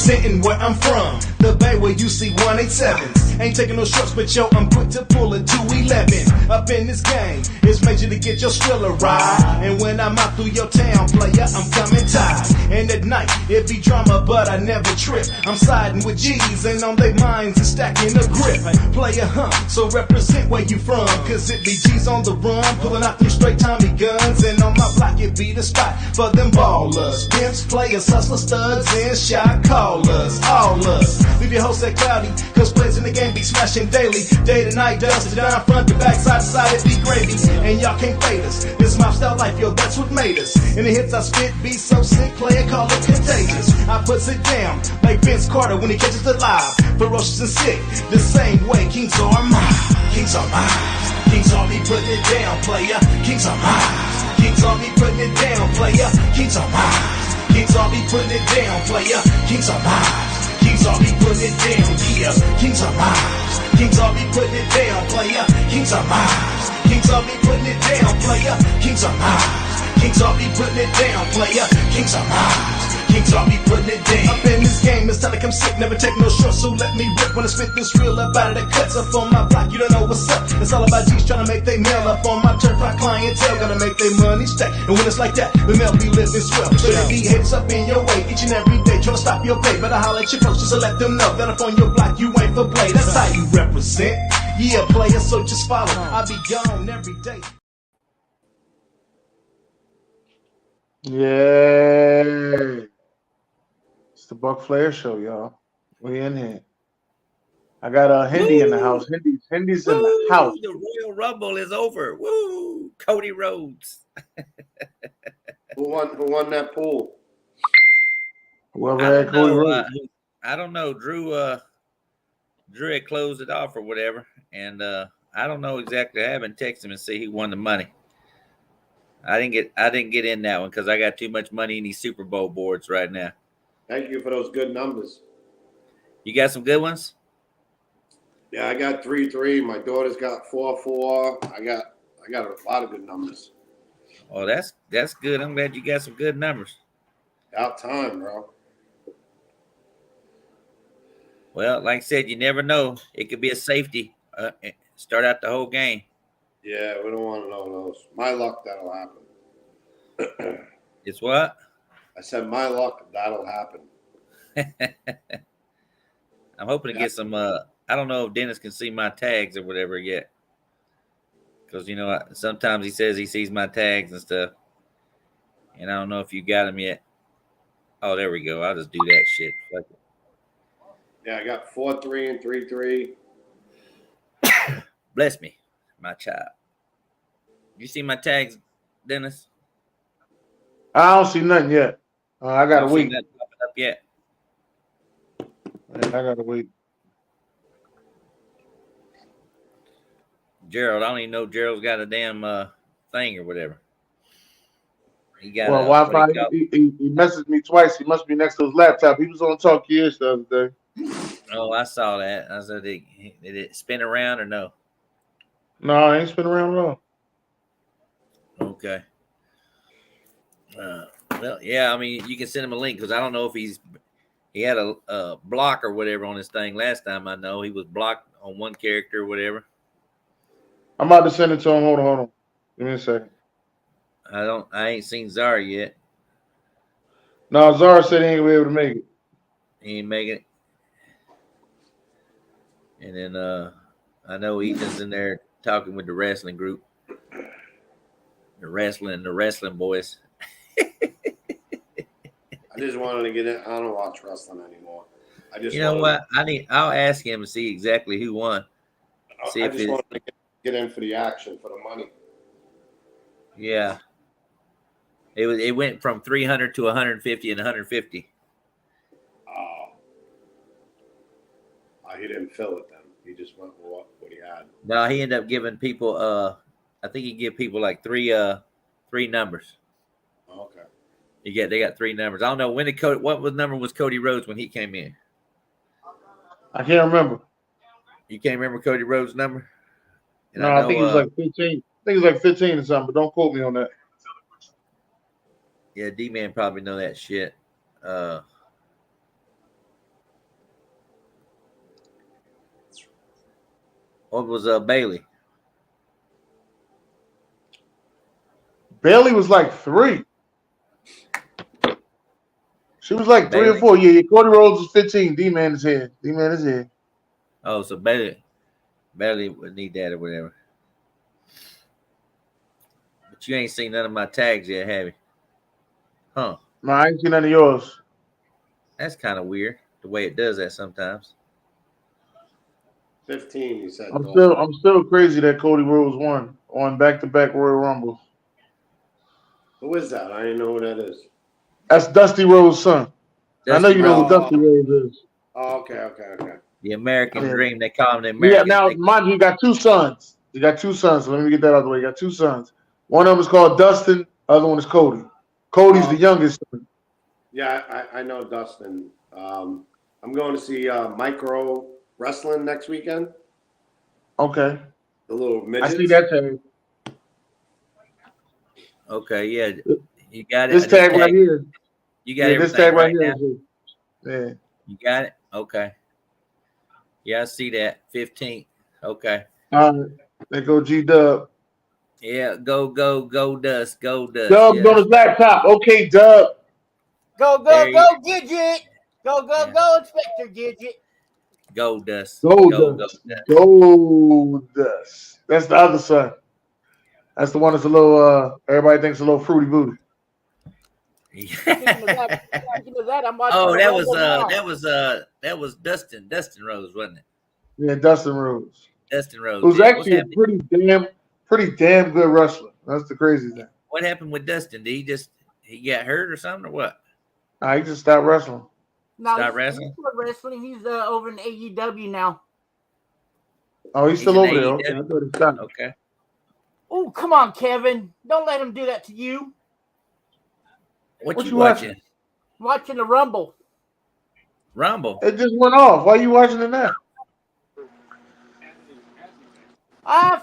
representing where I'm from. The Bay where you see 187s. Ain't taking no shorts, but yo, I'm quick to pull a 211. Up in this game, it's major to get your Skrilla ride. And when I'm out through your town, player, I'm coming tight. And at night, it be drama, but I never trip. I'm siding with G's, and on their minds and stacking a grip. Player, so represent where you from. Cause it be G's on the run, pulling out them straight Tommy guns. And on my block, it be the spot for them ballers. Pimps, players, hustlers, studs, and shot callers. All us. Leave your host at cloudy, cause players in the game be smashing daily. Day to night, dust to down, front to back, side to side, it be gravy. And y'all can't fade us. This my style life, yo, that's what made us. And the hits I spit be so sick, player, call it contagious. I puts it down like Vince Carter when he catches the live. Ferocious and sick, the same way kings are mine. Kings are mine. Kings are me putting it down, player. Kings are mine. Kings are me putting it down, player. Kings are mine. Kings are me putting it down, player. Kings are mine. Kings are me putting it down, yeah. Kings are mine. Kings are me putting it down, player. Kings are mine. Kings are me putting it down, player. Kings are mine. Kings are me putting it down, player. Kings are mine. Kings are me putting it down. Up in this game, it's time to come sick. Never take no short, so let me rip. When I spit this real up out of the cuts up on my block, you don't know what's up. It's all about G's trying to make they mail up on my turf. My clientele gotta make their money stack. And when it's like that, the mail be living swell. So they be hits up in your way each and every day, trying to stop your pay. Better holler at your folks just to let them know that up on your block you ain't for play. That's how you represent. Yeah, player, so just follow. I be gone every day. Yeah. It's the Buc Flair show, y'all. We in here. I got a Hindi in the house. Hindy's in the house. The Royal Rumble is over. Woo! Cody Rhodes. Who won that pool? Whoever had Cody Rhodes. I don't know. Drew had closed it off or whatever, and I don't know exactly. I haven't texted him and see who won the money. I didn't get in that one because I got too much money in these Super Bowl boards right now. Thank you for those good numbers. You got some good ones? Yeah, I got 3-3. My daughter's got 4-4. I got a lot of good numbers. Oh, that's good. I'm glad you got some good numbers. About time, bro. Well, like I said, you never know. It could be a safety. Start out the whole game. Yeah, we don't want to know those. My luck, that'll happen. It's what? I said my luck, that'll happen. I'm hoping to get some. I don't know if Dennis can see my tags or whatever yet, because sometimes he says he sees my tags and stuff, and I don't know if you got them yet. Oh, there we go. I'll just do that shit. Fuck it. Yeah, I got 4-3 and 3-3. Bless me, my child. You see my tags, Dennis? I don't see nothing yet. I got a week. Nothing popping up yet. I got a week. Gerald, I don't even know if Gerald's got a damn thing or whatever. He got Wi-Fi. He messaged me twice. He must be next to his laptop. He was on Talk Years the other day. Oh, I saw that. I said, did it spin around or no? No, I ain't spin around at all. Okay. Well, yeah. I mean, you can send him a link because I don't know if he had a block or whatever on his thing last time. I know he was blocked on one character or whatever. I'm about to send it to him. Hold on. Give me a second. I ain't seen Zara yet. No, Zara said he ain't gonna be able to make it. He ain't making it. And then I know Ethan's in there talking with the wrestling group. The wrestling boys. I just wanted to get in. I don't watch wrestling anymore. You know what? I'll ask him and see exactly who won. I just wanted to get in for the action, for the money. Yeah. It went from 300 to 150 and 150. Oh. He didn't fill it then. He just went with what he had. No, he ended up giving people I think he gave people like three numbers. Oh, okay. They got three numbers. I don't know what number was Cody Rhodes when he came in? I can't remember. You can't remember Cody Rhodes' number? And no, I think it was like 15. I think it was like 15 or something, but don't quote me on that. Yeah, D-Man probably know that shit. What was Bailey? Bailey was like 3. She was like 3 or Bailey? 4. Yeah, Cody Rhodes was 15. D-Man is here. D-Man is here. Oh, so Bailey would need that or whatever. But you ain't seen none of my tags yet, have you? Huh? No, I ain't seen none of yours. That's kind of weird. The way it does that sometimes. 15, you said. I'm still crazy that Cody Rhodes won on back-to-back Royal Rumble. Who is that? I didn't know who that is. That's Dusty Rhodes' son. I know you know who Rhodes, Dusty Rhodes is. Oh, okay. the American Yeah. Dream. They call him the Yeah, American. now, mind you, you got 2 sons. You got 2 sons. So let me get that out of the way. You got 2 sons. One of them is called Dustin. Other one is Cody. Cody's the youngest son. Yeah, I know Dustin. I'm going to see Micro Wrestling next weekend. Okay. The little midgets. I see that tag. Okay, yeah, you got it. This tag right here. You got Yeah, everything this tag right now? here. Yeah. You got it. Okay. Yeah, I see that. 15th. Okay. All right. There go G-Dub. Yeah, go Dust. Go Dust. Dub's Yeah. on his laptop. Okay, Dub. Go, Gidget. Go, Inspector Gidget. Go Dust. Go Dust. Go Dust. That's the other son. That's the one that's a little, everybody thinks a little fruity booty. Speaking of that, I'm watching. Oh, the that Rumble now. was Dustin Rose, wasn't it? Yeah, Dustin Rhodes. Dustin Rose. Who's Yeah. actually a pretty damn good wrestler. That's the crazy thing. What happened with Dustin? Did he got hurt or something or what? He just stopped wrestling. No, Stop he's wrestling? still wrestling. He's over in AEW now. Oh, he's still in over there. AEW. Okay, I thought he stopped. Okay. Oh, come on, Kevin. Don't let him do that to you. What you watching? Watching the Rumble. Rumble. It just went off. Why are you watching it now? I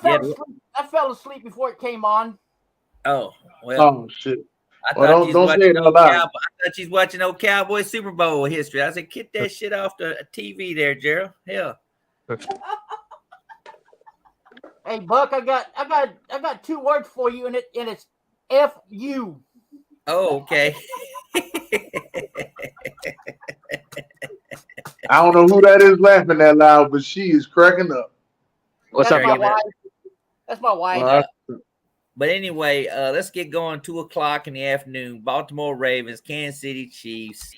fell asleep before it came on. Oh, well. Oh shit. I thought you don't say it out loud. I thought you was watching old Cowboy Super Bowl history. I said, get that shit off the TV there, Gerald. Hell. Hey, Buck, I got 2 words for you, and it's F-U. Oh, okay. I don't know who that is laughing that loud, but she is cracking up. What's up, my wife? That's my wife. But anyway, let's get going. 2:00 in the afternoon. Baltimore Ravens, Kansas City Chiefs.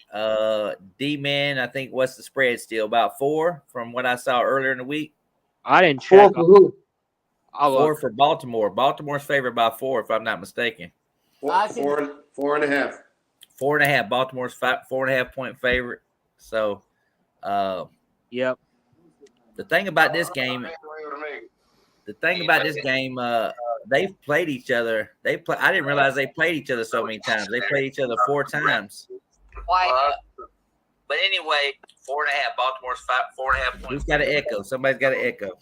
D-Man, I think what's the spread still? About 4 from what I saw earlier in the week. I didn't check. 4 for who? 4 for Baltimore. Baltimore's favored by 4, if I'm not mistaken. 4.5. 4.5. Baltimore's 4.5 point favorite. So, Yep. the thing about this game, they've played each other. I didn't realize they played each other so many times. They played each other 4 times. But anyway, 4.5. Baltimore's 4.5 points. Who's got an echo? Somebody's got an echo.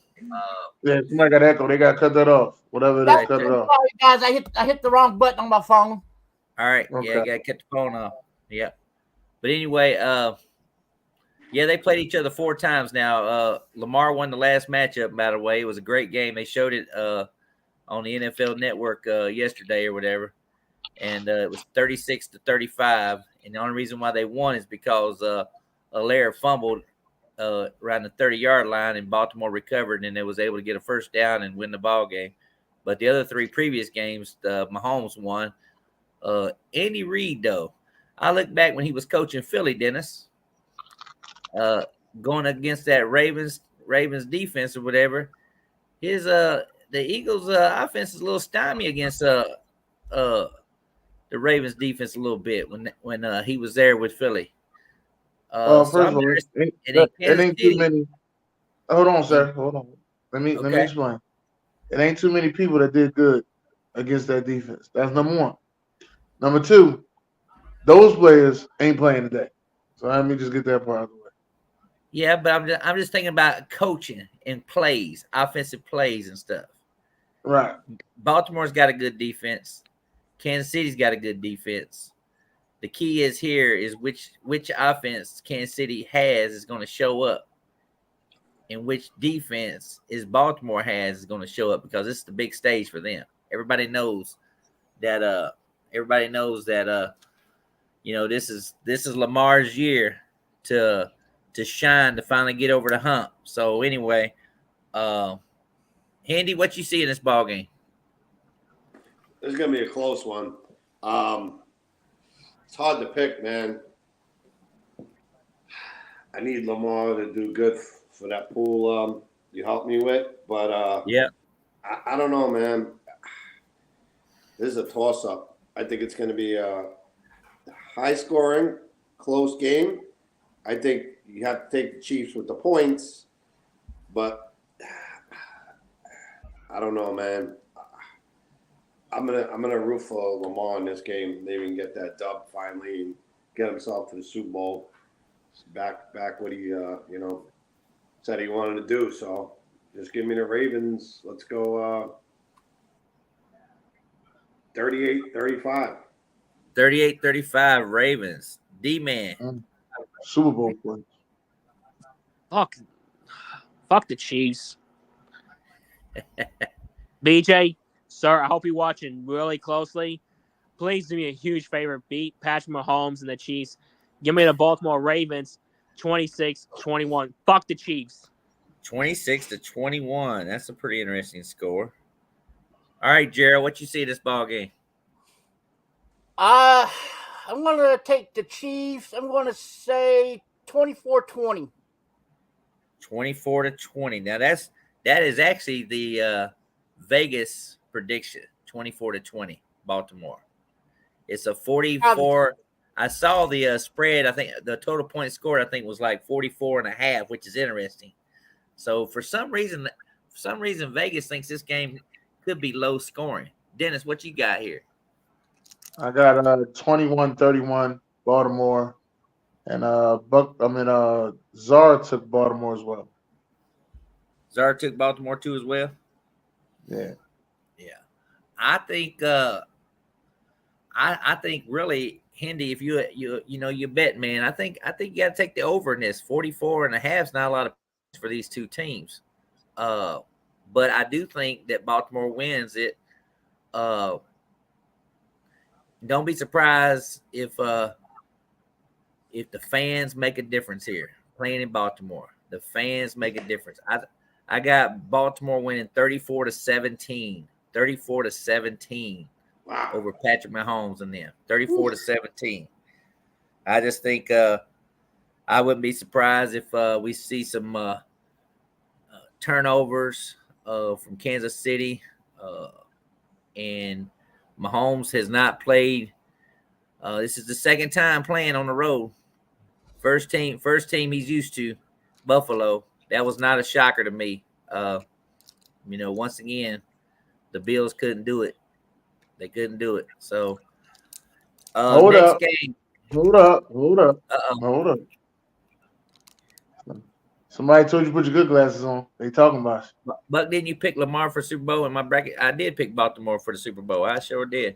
Yeah, somebody got echo. They got to cut that off. Whatever it is, cut it off. Sorry, guys. I hit the wrong button on my phone. All right. Okay. Yeah, you got to cut the phone off. Yeah. But anyway, yeah, they played each other 4 times now. Lamar won the last matchup, by the way. It was a great game. They showed it on the NFL Network yesterday or whatever. And it was 36-35. And the only reason why they won is because Allaire fumbled around the 30-yard line, and Baltimore recovered, and they was able to get a first down and win the ball game. But the other 3 previous games, Mahomes won. Andy Reid, though, I look back when he was coaching Philly, Dennis, going against that Ravens defense or whatever. The Eagles' offense is a little stymy against the Ravens defense a little bit when he was there with Philly. First of all, it ain't too many. Hold on, sir. Hold on. Let me explain. It ain't too many people that did good against that defense. That's number 1. Number 2, those players ain't playing today. So let me just get that part out of the way. Yeah, but I'm just thinking about coaching and plays, offensive plays and stuff. Right. Baltimore's got a good defense. Kansas City's got a good defense. The key is here is which offense Kansas City has is going to show up. in which defense is Baltimore has is going to show up, because it's the big stage for them. Everybody knows that this is Lamar's year to shine, to finally get over the hump. So anyway, Handy, what you see in this ball game? This is gonna be a close one. It's hard to pick, man. I need Lamar to do good for that pool you helped me with, but yeah, I don't know, man. This is a toss-up. I think it's going to be a high-scoring, close game. I think you have to take the Chiefs with the points, but I don't know, man. I'm gonna root for Lamar in this game. Maybe he can get that dub finally and get himself to the Super Bowl. Back what he said he wanted to do. So just give me the Ravens. Let's go 38-35. 38-35 Ravens. D-Man. Super Bowl points. Fuck the Chiefs. BJ, sir, I hope you're watching really closely. Please do me a huge favor. Beat Patrick Mahomes and the Chiefs. Give me the Baltimore Ravens 26-21. Fuck the Chiefs. 26-21. That's a pretty interesting score. All right, Gerald, what you see this ball game? I'm gonna take the Chiefs. I'm gonna say 24-20. 24-20. Now that is actually the Vegas prediction. 24-20, Baltimore. It's a 44. I saw the spread. I think the total points scored, I think, was like 44.5, which is interesting. So for some reason, Vegas thinks this game could be low scoring. Dennis, what you got here? I got 21-31 Baltimore, and Zara took Baltimore as well. Zara took Baltimore too as well. Yeah. I think I think really, Hendy, if you bet, man, I think you got to take the over in this. 44.5 is not a lot of points for these two teams. But I do think that Baltimore wins it. Don't be surprised if the fans make a difference here playing in Baltimore. The fans make a difference. I got Baltimore winning 34-17. 34-17 Wow. over Patrick Mahomes and them. 34-17. I just think I wouldn't be surprised if we see some turnovers from Kansas City, and Mahomes has not played. This is the second time playing on the road. First team he's used to, Buffalo. That was not a shocker to me. Once again, the Bills couldn't do it. They couldn't do it. So Hold next up. game. Hold up. Uh-oh. Hold up. Somebody told you to put your good glasses on. They talking about you. Buck, didn't you pick Lamar for Super Bowl in my bracket? I did pick Baltimore for the Super Bowl. I sure did.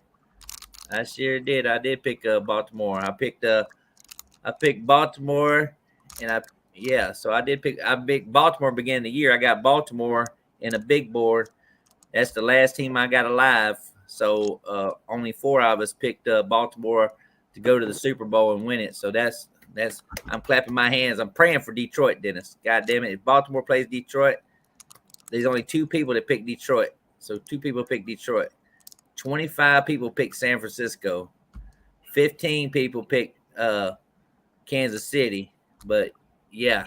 I did pick Baltimore. I picked Baltimore, and so I picked Baltimore beginning of the year. I got Baltimore in a big board. That's the last team I got alive. So only 4 of us picked Baltimore to go to the Super Bowl and win it. So that's I'm clapping my hands. I'm praying for Detroit, Dennis. God damn it. If Baltimore plays Detroit, there's only 2 people that pick Detroit. So 2 people pick Detroit. 25 people pick San Francisco. 15 people pick Kansas City. But yeah.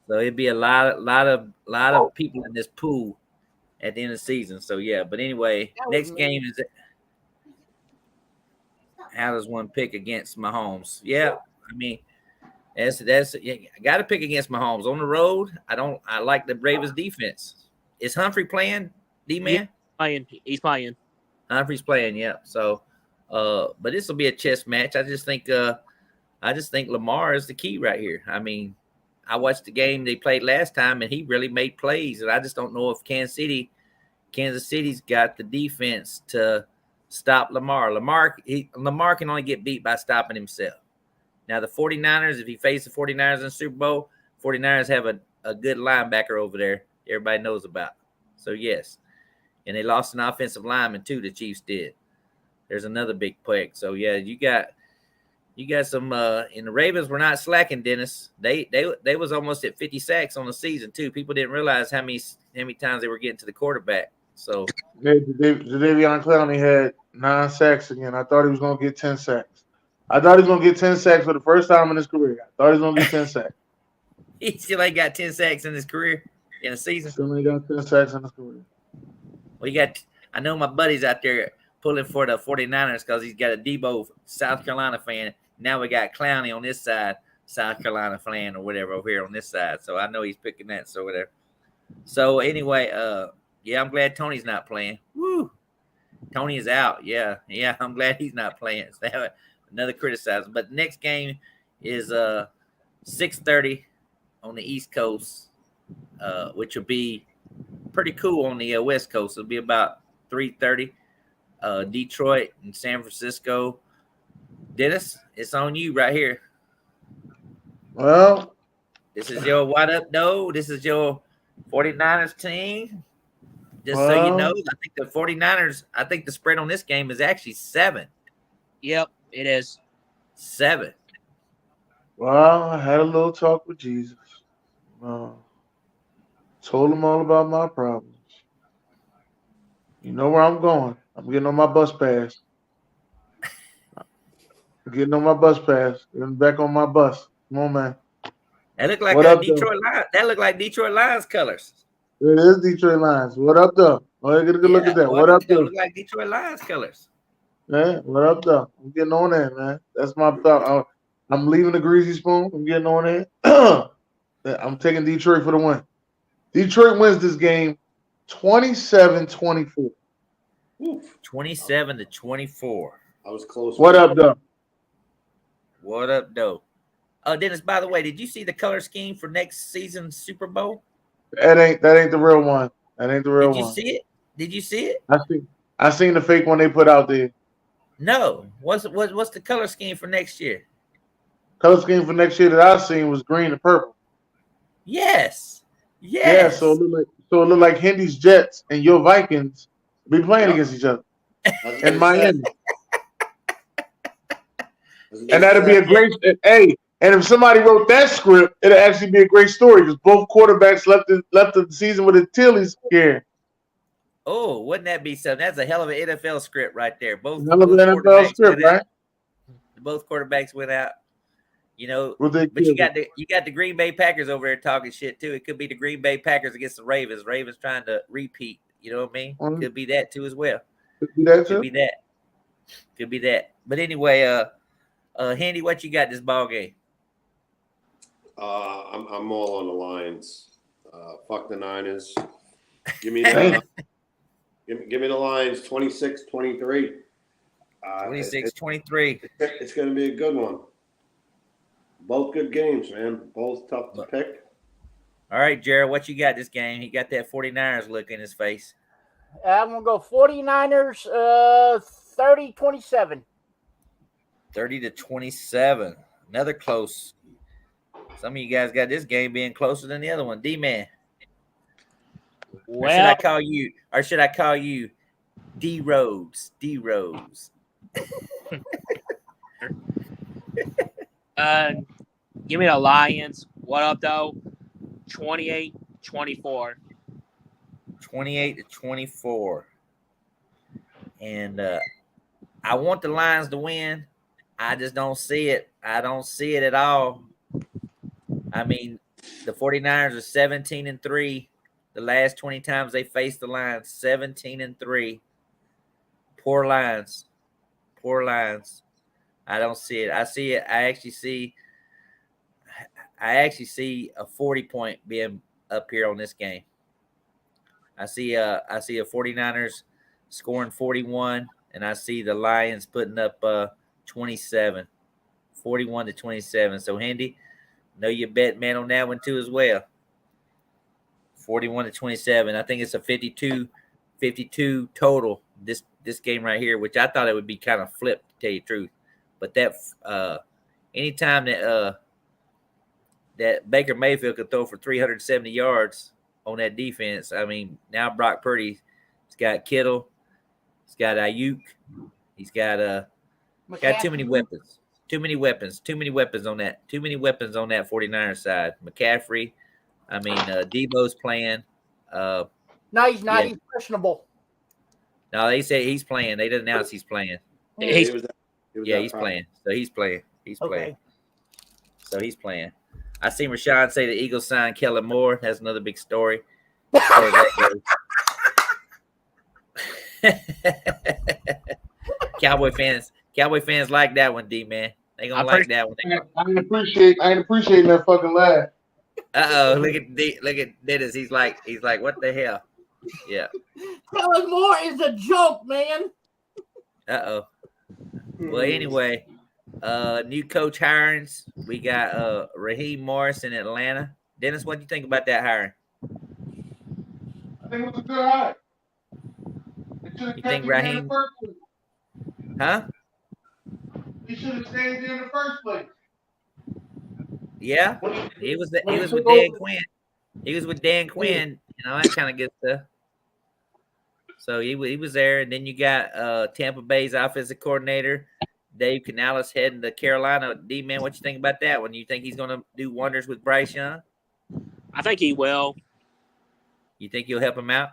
So it'd be a lot of people in this pool at the end of the season. So yeah. But anyway, next game is how does one pick against Mahomes? Yeah. I mean, that's I got to pick against Mahomes on the road. I like the Ravens defense. Is Humphrey playing, D-Man? Yeah, he's playing. Humphrey's playing, yeah. So, but this will be a chess match. I just think Lamar is the key right here. I mean, I watched the game they played last time, and he really made plays. And I just don't know if Kansas City's got the defense to stop Lamar. Lamar can only get beat by stopping himself. Now, the 49ers, if he faces the 49ers in the Super Bowl, 49ers have a good linebacker over there. Everybody knows about. So yes, and they lost an offensive lineman too. The Chiefs did. There's another big pick. So yeah, you got some. And the Ravens were not slacking, Dennis. They was almost at 50 sacks on the season too. People didn't realize how many times they were getting to the quarterback. So Jadeveon Clowney had 9 sacks again. I thought he was going to get 10 sacks. I thought he was going to get 10 sacks for the first time in his career. I thought he was going to get 10 sacks. He still ain't got 10 sacks in his career in a season. Still ain't got 10 sacks in his career. Well, I know my buddy's out there pulling for the 49ers because he's got a Debo South Carolina fan. Now we got Clowney on this side, South Carolina fan or whatever over here on this side. So I know he's picking that. So whatever. So anyway, yeah, I'm glad Tony's not playing. Woo. Tony is out. Yeah, I'm glad he's not playing. Another criticism. But the next game is 6:30 on the East Coast, which will be pretty cool on the West Coast. It'll be about 3:30. Detroit and San Francisco. Dennis, it's on you right here. Well, this is your what up, no? This is your 49ers team. Just so you know, I think the 49ers, I think the spread on this game is actually 7. Yep, it is. 7. Well, I had a little talk with Jesus. Told him all about my problems. You know where I'm going. I'm getting on my bus pass. Getting back on my bus. Come on, man. That look like a Detroit Lions. That look like Detroit Lions colors. It is Detroit Lions. What up, though? Oh, get a good look at that. What up, though? Look like Detroit Lions colors. Yeah, what up, though? I'm getting on there, man. That's my thought. I'm leaving the greasy spoon. I'm getting on there. I'm taking Detroit for the win. Detroit wins this game 27-24. 27-24. I was close. What up, though? What up, though? Oh, Dennis, by the way, did you see the color scheme for next season's Super Bowl? That ain't the real one. That ain't the real one. Did you see it? Did you see it? I seen the fake one they put out there. No. What's the color scheme for next year? Color scheme for next year that I seen was green and purple. Yes. Yeah, so it looked like Hendy's Jets and your Vikings be playing against each other in Miami. And that'd be a great and if somebody wrote that script, it'd actually be a great story because both quarterbacks left the season with Achilles scare. Oh, wouldn't that be something? That's a hell of an NFL script right there. Both NFL script, right? Both quarterbacks went out. You know, but you got the Green Bay Packers over there talking shit too. It could be the Green Bay Packers against the Ravens. Ravens trying to repeat. You know what I mean? Mm-hmm. Could be that too as well. Could be that too. Could be that. But anyway, Handy, what you got this ball game? I'm all on the Lions. Fuck the Niners. Give me the give me the Lions 26-23. 26-23. It's going to be a good one. Both good games, man. Both tough to pick. All right, Jared, what you got this game? He got that 49ers look in his face. I'm going to go 49ers 30-27. 30-27. Another close. Some of you guys got this game being closer than the other one. D-Man. Well, or should I call you D-Rose? D-Rose. Give me the Lions. What up, though? 28-24. 28-24. And I want the Lions to win. I just don't see it. I don't see it at all. I mean, the 49ers are 17-3. The last 20 times they faced the Lions, 17-3. Poor Lions. Poor Lions. I don't see it. I see it. I actually see a 40-point being up here on this game. I see a 49ers scoring 41, and I see the Lions putting up 27, 41-27. So, Handy, know you bet man on that one too as well. 41-27. I think it's a 52 total this game right here, which I thought it would be kind of flipped, to tell you the truth. But that anytime that that Baker Mayfield could throw for 370 yards on that defense. I mean, now Brock Purdy's got Kittle, he's got Ayuk, he's got too many weapons. Too many weapons on that. Too many weapons on that 49er side. McCaffrey, I mean, Debo's playing. No, he's not. Yeah. He's questionable. No, they say he's playing. They didn't announce he's playing. He's playing. So he's playing. He's playing. So he's playing. I seen Rashawn say the Eagles signed Kellen Moore. That's another big story. Cowboy fans like that one, D-man. They gonna like that one. I ain't appreciating that fucking laugh. Look at Dennis. He's like, what the hell? Yeah. Kellen Moore is a joke, man. Well, anyway, new coach hirings. We got Raheem Morris in Atlanta. Dennis, what do you think about that hiring? I think it was a good hire. You think Raheem? Huh? He should have stayed there in the first place. Yeah, he was with Dan Quinn. He was with Dan Quinn. You know, that kind of good stuff. So he was there, and then you got Tampa Bay's offensive coordinator Dave Canales heading to Carolina. D-man, what you think about that one? You think he's going to do wonders with Bryce Young? I think he will. You think he'll help him out?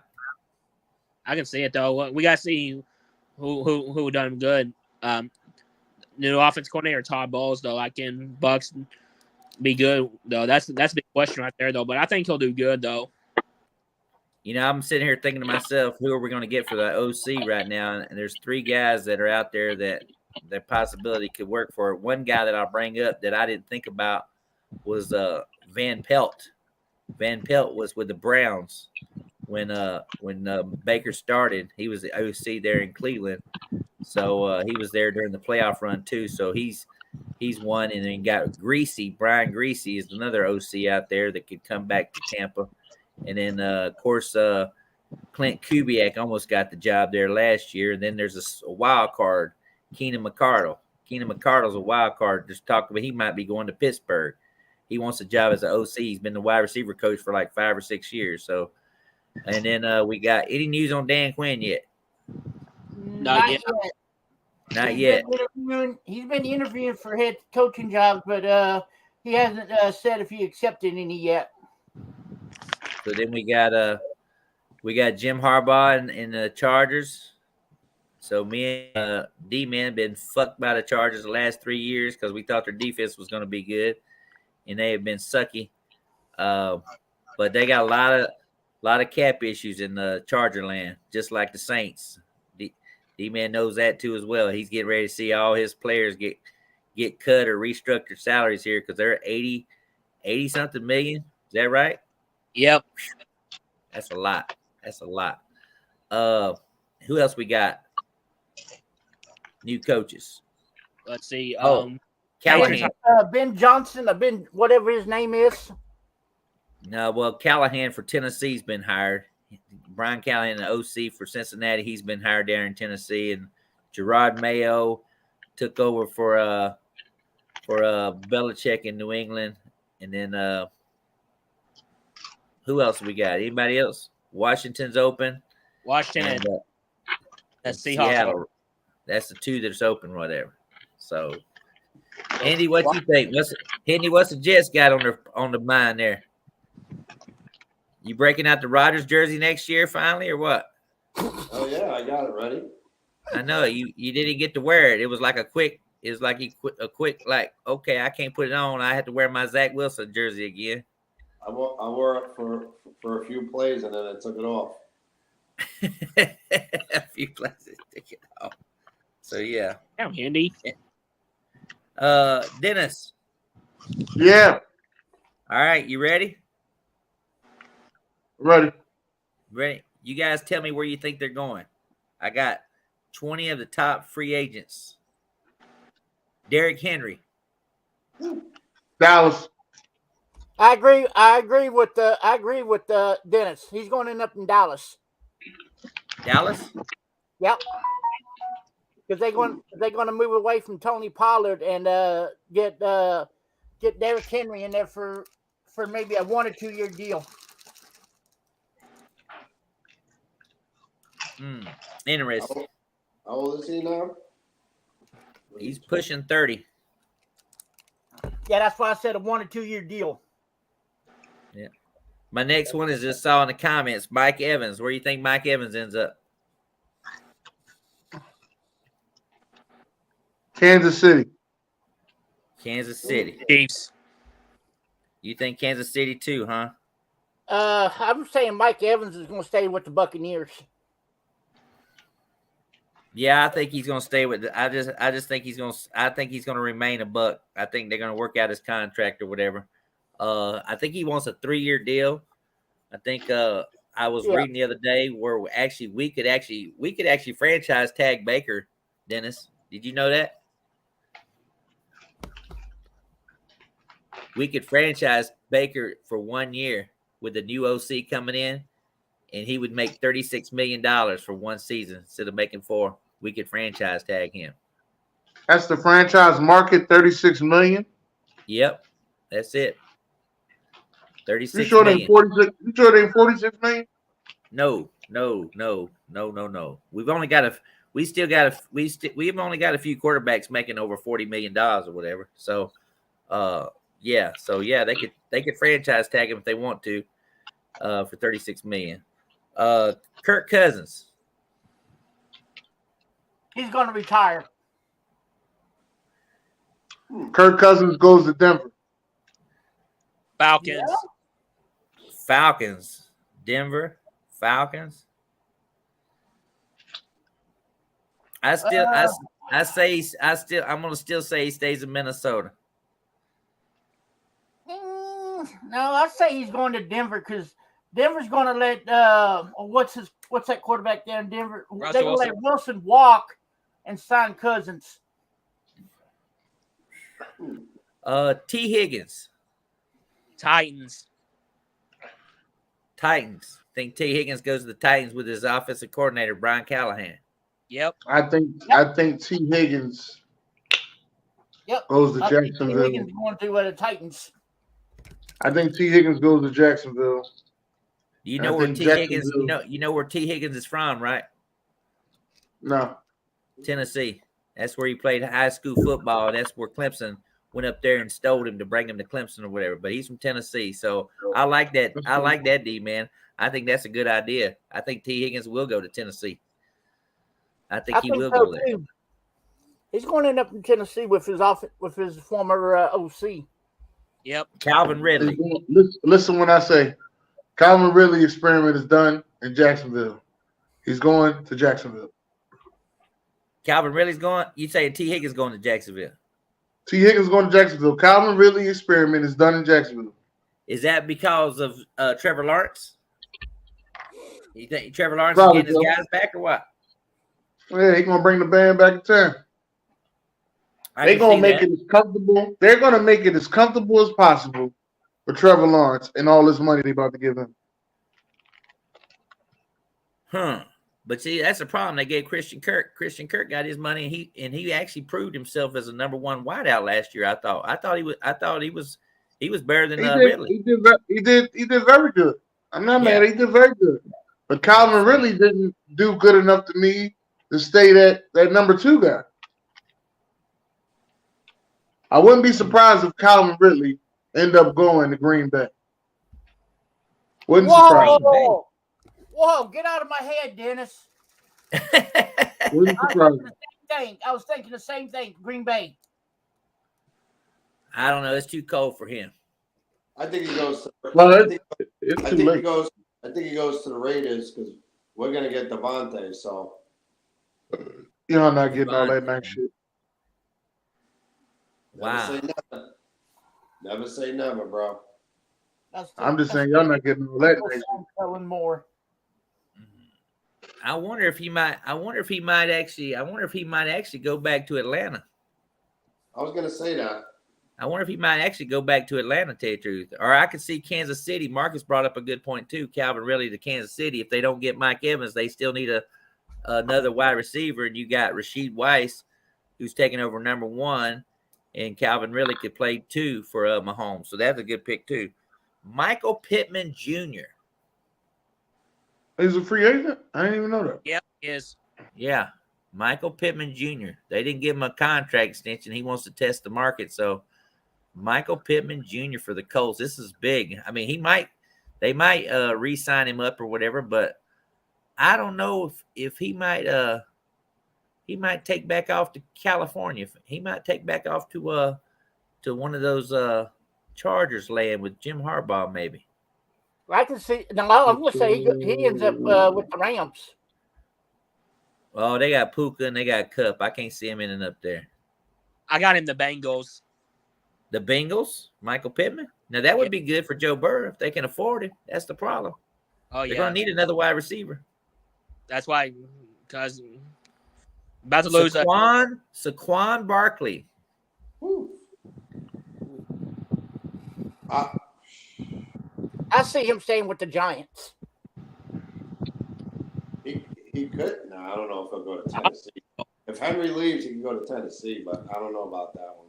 I can see it though. We got to see who done him good. New offense coordinator Todd Bowles though, like in Bucs, be good though. That's a big question right there though. But I think he'll do good though. You know, I'm sitting here thinking to myself, who are we going to get for the OC right now? And there's 3 guys that are out there that their possibility could work for. One guy that I'll bring up that I didn't think about was Van Pelt. Van Pelt was with the Browns when Baker started. He was the OC there in Cleveland. So he was there during the playoff run too. So he's one, and then got Brian Greasy is another OC out there that could come back to Tampa. And then of course Clint Kubiak almost got the job there last year. And then there's a wild card, Keenan McCardle. Keenan McCardle's a wild card. Just talking about he might be going to Pittsburgh. He wants a job as an OC. He's been the wide receiver coach for like 5 or 6 years. So, and then we got any news on Dan Quinn yet? Not yet. Not yet. He's been interviewing for head coaching jobs, but he hasn't said if he accepted any yet. So then we got Jim Harbaugh in the Chargers. So me and D-Man been fucked by the Chargers the last 3 years because we thought their defense was going to be good, and they have been sucky. But they got a lot of cap issues in the Charger land, just like the Saints. D-Man knows that too as well. He's getting ready to see all his players get cut or restructured salaries here because they're 80 something million. Is that right? Yep. That's a lot. Who else we got? New coaches. Let's see. Callahan. Ben Johnson, Ben whatever his name is. No, well, Callahan for Tennessee's been hired. Brian Callahan, the OC for Cincinnati, he's been hired there in Tennessee, and Gerard Mayo took over for Belichick in New England, and then who else we got? Anybody else? Washington's open. Washington. And, that's Seattle. That's the 2 that's open, whatever. So, Andy, what you think? What's the Jets got on the mind there? You breaking out the Rodgers jersey next year finally, or what? Oh yeah, I got it ready. I know you didn't get to wear it. It was like a quick, like, okay, I can't put it on. I had to wear my Zach Wilson jersey again. I wore it for a few plays and then I took it off. A few plays, took it off. So yeah, damn handy. Dennis. Yeah. All right, you ready? Ready. You guys tell me where you think they're going. I got 20 of the top free agents. Derrick Henry. Dallas. I agree with Dennis. He's going to end up in Dallas. Dallas? Yep. Because they're going to move away from Tony Pollard and get get Derrick Henry in there for maybe a 1 or 2 year deal. Interesting. How old is he now? He's pushing 30. Yeah, that's why I said a 1 or 2 year deal. Yeah. My next one is just saw in the comments, Mike Evans. Where do you think Mike Evans ends up? Kansas City. Kansas City. Chiefs. You think Kansas City too, huh? I'm saying Mike Evans is going to stay with the Buccaneers. Yeah, I think he's going to stay with. I just think he's going to. I think he's going to remain a Buck. I think they're going to work out his contract or whatever. I think he wants a 3-year deal. I think I was reading the other day where we could actually franchise tag Baker. Dennis, did you know that? We could franchise Baker for 1 year with the new OC coming in, and he would make $36 million for one season instead of making 4. We could franchise tag him. That's the franchise market, $36 million. Yep, that's it. 36 You sure they million. 46? You sure they 46 million? No. We've only got we've only got a few quarterbacks making over $40 million or whatever. So, yeah, they could franchise tag him if they want to, for $36 million. Kirk Cousins. He's going to retire. Kirk Cousins goes to Denver. Falcons. Yeah. Falcons. Denver. Falcons. I'm gonna still say he stays in Minnesota. No, I'd say he's going to Denver because Denver's going to let what's that quarterback there in Denver? They're going to let Wilson walk and sign Cousins. T. Higgins. Titans. Think T. Higgins goes to the Titans with his offensive coordinator Brian Callahan. Yep. I think T. Higgins goes to Jacksonville. T. Higgins going to the Titans. I think T. Higgins goes to Jacksonville. You know where T. Higgins? You know where T. Higgins is from, right? No. Tennessee. That's where he played high school football. That's where Clemson went up there and stole him to bring him to Clemson or whatever. But he's from Tennessee, so I like that. I like that, D man. I think that's a good idea. I think T. Higgins will go to Tennessee. I think he will go there. Too. He's going to end up in Tennessee with his former OC. Yep. Calvin Ridley. Listen when I say Calvin Ridley experiment is done in Jacksonville. He's going to Jacksonville. Calvin Ridley's going. You say T. Higgins going to Jacksonville? T. Higgins going to Jacksonville. Calvin Ridley experiment is done in Jacksonville. Is that because of Trevor Lawrence? You think Trevor Lawrence Probably is getting his guys back or what? Yeah, he's gonna bring the band back in town. They're gonna make it as comfortable. They're gonna make it as comfortable as possible for Trevor Lawrence and all this money they're about to give him. But see, that's the problem. They gave Christian Kirk. Christian Kirk got his money, and he actually proved himself as a number 1 wideout last year. I thought he was better than Ridley. He did very good. I'm not mad. He did very good. But Calvin Ridley didn't do good enough to me to stay that number 2 guy. I wouldn't be surprised if Calvin Ridley end up going to Green Bay. Wouldn't surprise me. Whoa, get out of my head, Dennis. Wouldn't surprise me. I was thinking the same thing. Green Bay. I don't know. It's too cold for him. I think he goes. It's too late. I think he goes to the Raiders because we're gonna get Devontae. So you're not getting all that nice shit. Wow. Never say never, bro. I'm just saying y'all not getting all that nice shit. Selling more. I wonder if he might actually go back to Atlanta. I was gonna say that. I wonder if he might actually go back to Atlanta, to tell you the truth. Or I could see Kansas City. Marcus brought up a good point, too. Calvin Ridley to Kansas City. If they don't get Mike Evans, they still need another wide receiver. And you got Rashid Weiss, who's taking over number 1. and Calvin Ridley could play 2 for Mahomes. So that's a good pick too. Michael Pittman Jr. He's a free agent? I didn't even know that. Yep, he is. Yeah, Michael Pittman Jr. They didn't give him a contract extension. He wants to test the market. So Michael Pittman Jr. for the Colts. This is big. I mean, they might re-sign him up or whatever, but I don't know if he might take back off to California. He might take back off to one of those Chargers land with Jim Harbaugh, maybe. I can see. Now I'm going to say he ends up with the Rams. Oh, they got Puka and they got Cup. I can't see him ending up there. I got him the Bengals. The Bengals, Michael Pittman. Now that would be good for Joe Burrow if they can afford it. That's the problem. Oh yeah, they're gonna need another wide receiver. That's why, because about to lose Saquon Barkley. I see him staying with the Giants. He could. No, I don't know if he'll go to Tennessee. If Henry leaves, he can go to Tennessee, but I don't know about that one.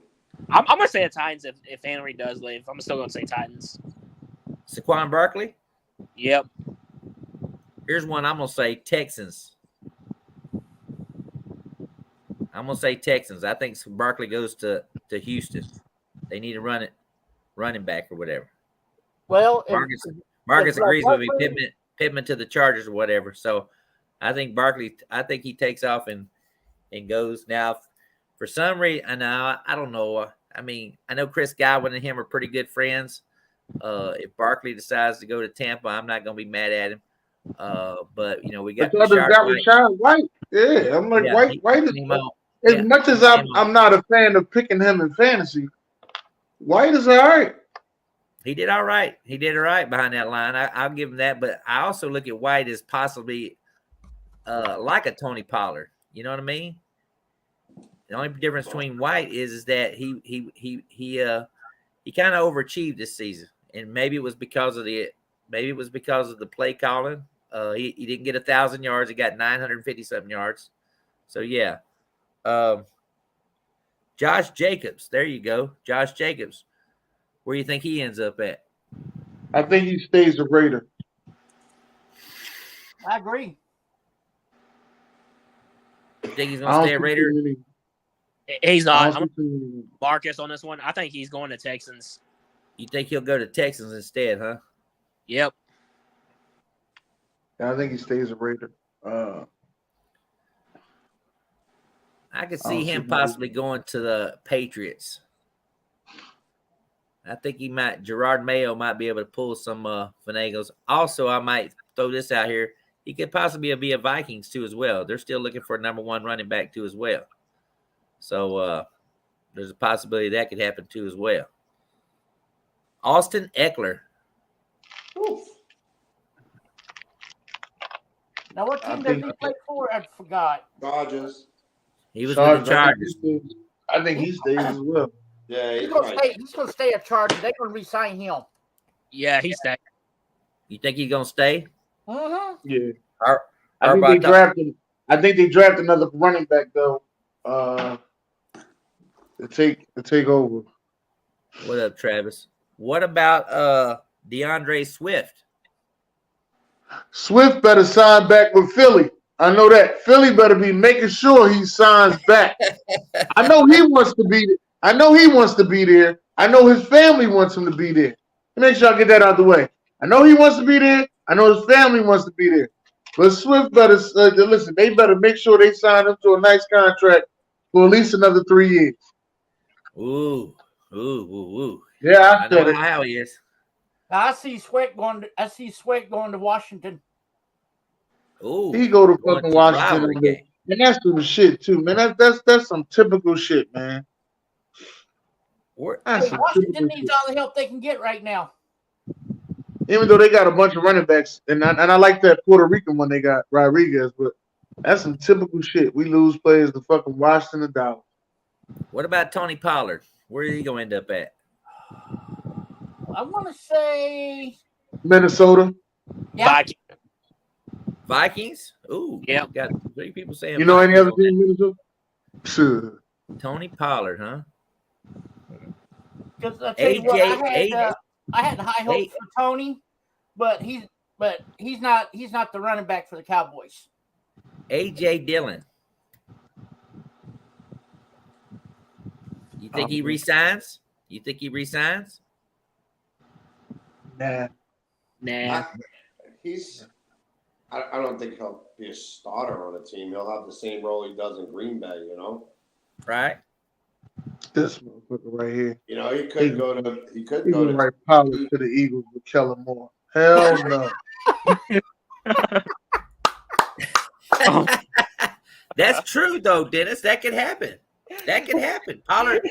I'm going to say the Titans if Henry does leave. I'm still going to say Titans. Saquon Barkley? Yep. Here's one I'm going to say Texans. I'm going to say Texans. I think Barkley goes to Houston. They need a running back or whatever. Well, Marcus agrees with me. Pittman to the Chargers or whatever. So I think Barkley, he takes off and goes. Now, for some reason, I don't know. I mean, I know Chris Godwin and him are pretty good friends. If Barkley decides to go to Tampa, I'm not going to be mad at him. But, we got Rashad White. Yeah, I'm like, White is as much as I'm not a fan of picking him in fantasy, White is all right. He did all right. He did all right behind that line. I'll give him that. But I also look at White as possibly like a Tony Pollard. You know what I mean? The only difference between White is that he kind of overachieved this season, and maybe it was because of the play calling. He didn't get 1,000 yards. He got 950-something yards. So yeah. Josh Jacobs. There you go, Josh Jacobs. Where do you think he ends up at? I think he stays a Raider. I agree. You think he's going to stay a Raider? He's not. I'm Marcus on this one. I think he's going to Texans. You think he'll go to Texans instead, huh? Yep. I think he stays a Raider. I could see him possibly going to the Patriots. I think he might. Gerard Mayo might be able to pull some finagles. Also, I might throw this out here. He could possibly be a Vikings too as well. They're still looking for a number 1 running back too as well. So there's a possibility that could happen too as well. Austin Eckler. Oof. Now, what team does he play for? I forgot. Dodgers. He was with the Chargers. I think he stays as well. Yeah, he's gonna stay at Chargers. They're gonna re-sign him. Yeah, he's staying. You think he's gonna stay? Mm-hmm. Yeah. I think they drafted another running back though. To take over. What up, Travis? What about DeAndre Swift? Swift better sign back with Philly. I know that. Philly better be making sure he signs back. I know he wants to be there. I know he wants to be there. I know his family wants him to be there. Make sure I get that out the way. I know he wants to be there. I know his family wants to be there. But Swift better listen. They better make sure they sign him to a nice contract for at least another 3 years. Ooh. Yeah, I know how he is. Now, I see Sweat going to Washington. Ooh, he go to fucking Washington. And that's some shit too, man. That's some typical shit, man. Washington needs all the help they can get right now. Even though they got a bunch of running backs, and I like that Puerto Rican one they got, Rodriguez, but that's some typical shit. We lose players to fucking Washington and Dallas. What about Tony Pollard? Where are you going to end up at? I want to say Minnesota. Yeah. Vikings? Ooh, yeah. Got 3 people saying. You know any other team in Minnesota? Sure. Tony Pollard, huh? Because I tell you what, I had high hopes for Tony, but he's not the running back for the Cowboys. AJ Dillon. You think he resigns? Nah. I don't think he'll be a starter on a team. He'll have the same role he does in Green Bay, Right. This motherfucker right here. He could go to right pilot to the Eagles with Kellen Moore. Hell no. That's true though, Dennis. That could happen. Pollard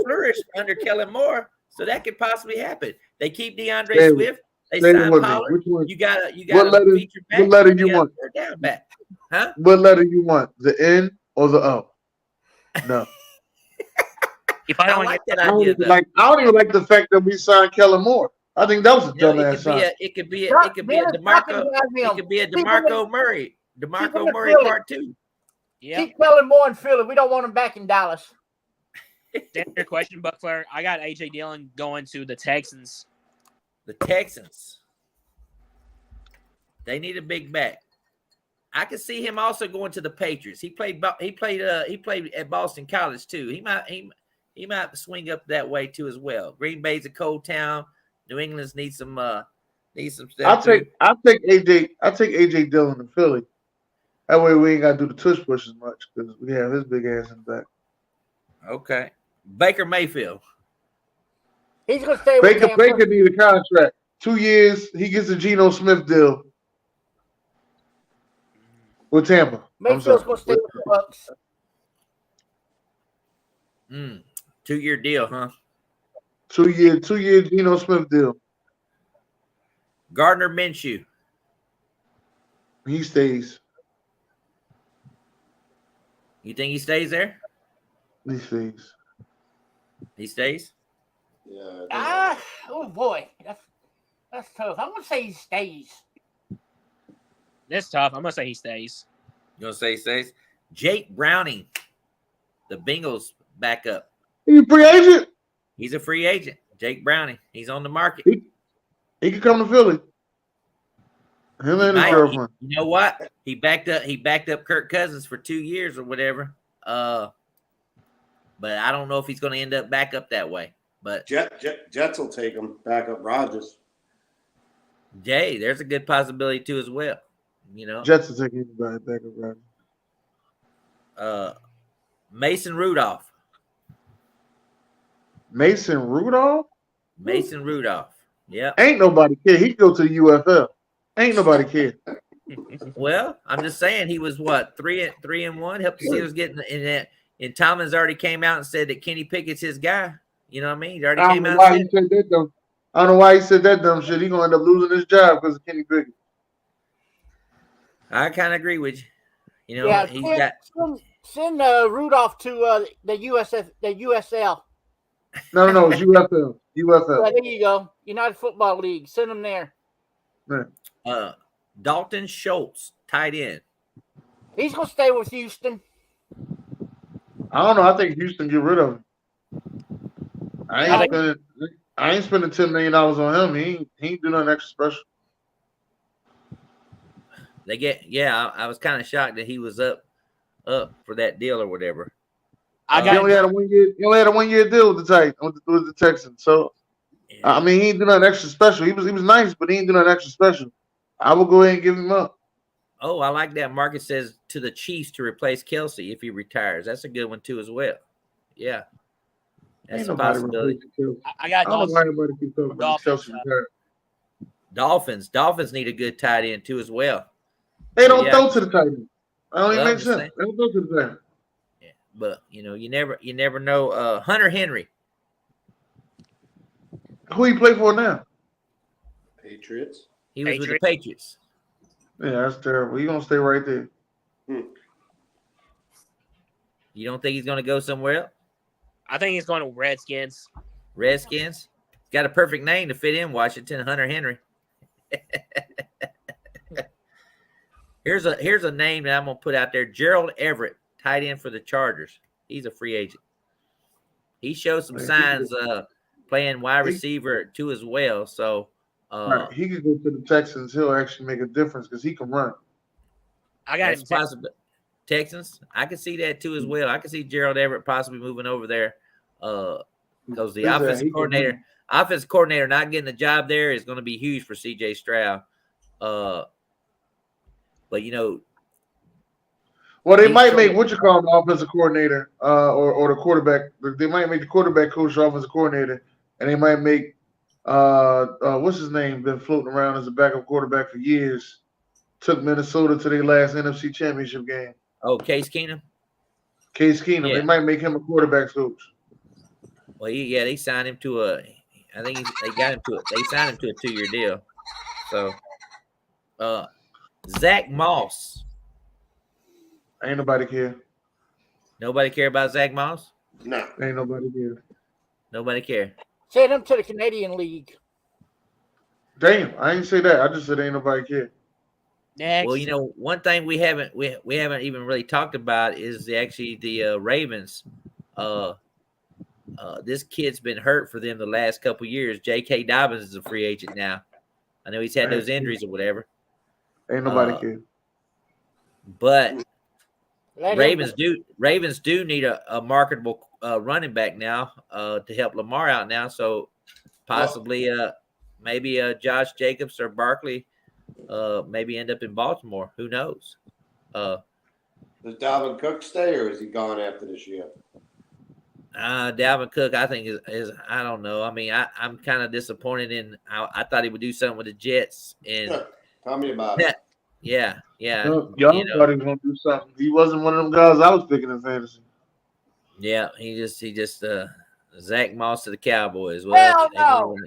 flourished under Kellen Moore, so that could possibly happen. They keep DeAndre Swift. They sign Pollard. You got a feature back. What letter you want? Down back. Huh? What letter you want? The N or the O? No. If I don't like that I don't idea, even like the fact that we signed Kellen Moore. I think that was a dumbass sign. It could be a DeMarco. It could be a DeMarco Murray. DeMarco Murray part 2. Yeah. Keep Kellen Moore in Philly. We don't want him back in Dallas. To answer your question, Buc Flair, I got AJ Dillon going to the Texans. The Texans. They need a big back. I could see him also going to the Patriots. He played at Boston College too. He might swing up that way too as well. Green Bay's a cold town. New England's needs some stuff. I'll take AJ Dillon in Philly. That way we ain't gotta do the tush push as much because we have his big ass in the back. Okay. Baker Mayfield. He's gonna stay with Baker need a contract. 2 years, he gets a Geno Smith deal with Tampa. Mayfield's gonna stay with the Bucs. 2-year deal, huh? 2 year Geno Smith deal. Gardner Minshew. He stays. You think he stays there? He stays. He stays? Yeah. Oh boy. That's tough. I'm gonna say he stays. That's tough. I'm gonna say he stays. You gonna say he stays? Jake Browning, the Bengals backup. He's a free agent. He's a free agent. Jake Browning. He's on the market. He could come to Philly. Him and his girlfriend. You know what? He backed up Kirk Cousins for 2 years or whatever. But I don't know if he's going to end up back up that way. But Jets will take him back up Rodgers. Jay, there's a good possibility too as well. Jets will take him back up Rodgers. Mason Rudolph. Mason Rudolph? Mason Rudolph. Yeah. Ain't nobody care. He go to the UFL. Ain't nobody care. Well, I'm just saying he was what 3-1. Helped the Steelers get in that. And Tomlin's already came out and said that Kenny Pickett's his guy. You know what I mean? He already came out. I don't know why he said that dumb shit. He's gonna end up losing his job because of Kenny Pickett. I kind of agree with you. Send Rudolph to the USL. No, it's UFL. UFL. Yeah, there you go. United Football League. Send him there. Man. Dalton Schultz, tight end. He's gonna stay with Houston. I don't know. I think Houston get rid of him. I ain't spending $10 million on him. He ain't do nothing extra special. I was kind of shocked that he was up for that deal or whatever. He only had a 1 year. He only had a 1 year deal with the Texans. So I mean, he ain't do nothing extra special. He was nice, but he ain't do nothing extra special. I will go ahead and give him up. Oh, I like that. Market says to the Chiefs to replace Kelsey if he retires. That's a good one too as well. Yeah, that's a possibility. I got Dolphins. Dolphins need a good tight end too as well. They don't throw to the tight end. I don't even make sense. They don't throw to the tight end. Yeah, but you never know. Hunter Henry. Who he play for now? Patriots. He was with the Patriots. Yeah, that's terrible. He's gonna stay right there. You don't think he's gonna go somewhere else? I think he's going to Redskins. Redskins? He's got a perfect name to fit in Washington, Hunter Henry. Here's a name that I'm gonna put out there. Gerald Everett, tight end for the Chargers. He's a free agent. He showed some signs playing wide receiver too as well. So right. He could go to the Texans. He'll actually make a difference because he can run. I got him. Possible. Texans, I can see that too as well. I can see Gerald Everett possibly moving over there because the offensive coordinator not getting the job there is going to be huge for C.J. Stroud. But you know, well, they might make what you call the offensive coordinator or the quarterback. They might make the quarterback coach the offensive coordinator, and they might make what's his name been floating around as a backup quarterback for years. Took Minnesota to their last NFC Championship game. Oh, Case Keenum. Case Keenum. Yeah. They might make him a quarterback coach. Well, they signed him to a. I think they got him to it. They signed him to a 2-year deal. So, Zach Moss. Ain't nobody care. Nobody care about Zach Moss? No. Ain't nobody care. Nobody care. Send him to the Canadian League. Damn, I ain't say that. I just said ain't nobody care. Next. Well, you know, one thing we haven't even really talked about is the Ravens. This kid's been hurt for them the last couple years. J.K. Dobbins is a free agent now. I know he's had those injuries or whatever. Ain't nobody care. But Ravens do need a marketable running back now to help Lamar out now. So possibly maybe Josh Jacobs or Barkley maybe end up in Baltimore. Who knows? Does Dalvin Cook stay or is he gone after this year? Dalvin Cook, I think is I don't know. I mean, I'm kind of disappointed in. I thought he would do something with the Jets. And tell me about it. Yeah. Y'all thought he was gonna do something. He wasn't one of them guys I was picking in fantasy. Yeah, he just Zach Moss to the Cowboys. Well, no.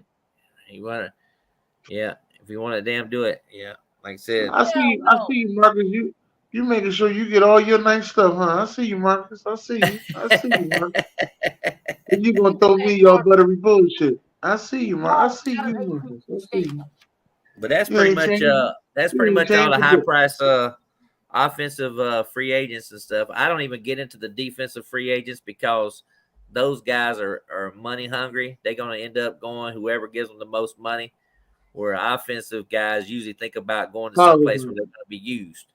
He wanted, yeah. If you want to damn do it, yeah. Like I said, I see you, Marcus. You making sure you get all your nice stuff, huh? I see you, Marcus. I see you, Marcus. And you gonna throw me your buttery bullshit. I see you, Marcus. I see you, Marcus. I see you. But that's pretty much all the high price offensive free agents and stuff. I don't even get into the defensive free agents because those guys are money hungry. They're gonna end up going whoever gives them the most money. Where offensive guys usually think about going to some place where they're gonna be used.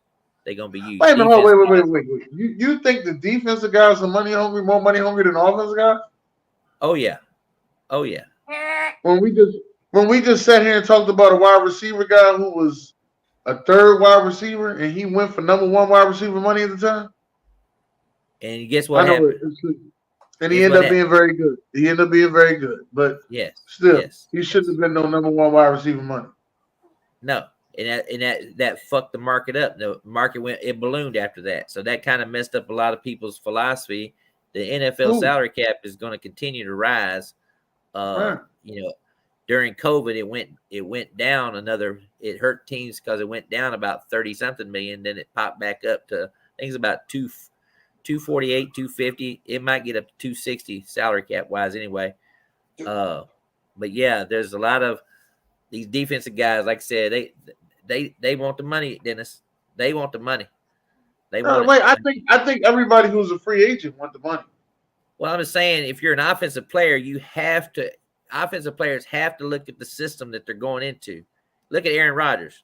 They're gonna be used. Wait a minute, wait. You think the defensive guys are more money hungry than offensive guys? Oh yeah. When we just sat here and talked about a wide receiver guy who was a third wide receiver and he went for number one wide receiver money at the time. And guess what happened? And he ended up being very good. But he shouldn't have been no number one wide receiver money. No. And that fucked the market up. The market ballooned after that. So that kind of messed up a lot of people's philosophy. The NFL salary cap is going to continue to rise. You know, during COVID, it went down another. It hurt teams because it went down about 30-something million. Then it popped back up to I think it's about 248, 250. It might get up to 260 salary cap wise anyway. But yeah, there's a lot of these defensive guys. Like I said, they want the money, Dennis. They want the money. I think everybody who's a free agent want the money. Well, I'm just saying, if you're an offensive player, offensive players have to look at the system that they're going into. Look at Aaron Rodgers.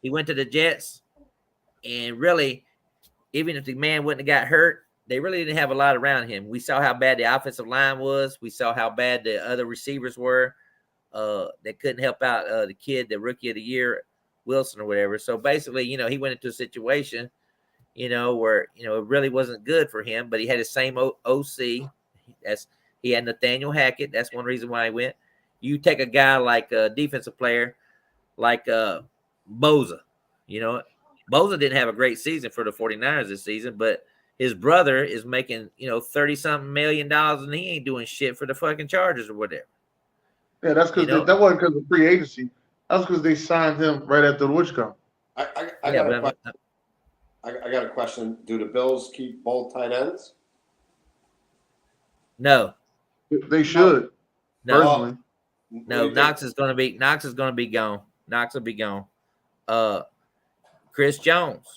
He went to the Jets, and really, even if the man wouldn't have got hurt, they really didn't have a lot around him. We saw how bad the offensive line was. We saw how bad the other receivers were. They couldn't help out the kid, the rookie of the year, Wilson or whatever. So basically, he went into a situation, where, it really wasn't good for him, but he had the same OC. He had Nathaniel Hackett. That's one reason why he went. You take a guy like a defensive player, like Boza, Boza didn't have a great season for the 49ers this season, but his brother is making, $30-something million and he ain't doing shit for the fucking Chargers or whatever. Yeah, that's because that wasn't because of free agency. That's because they signed him right after the Witchcom. I got a question. Do the Bills keep both tight ends? No. They should. No. Personally. No, Knox is gonna be gone. Knox will be gone. Chris Jones,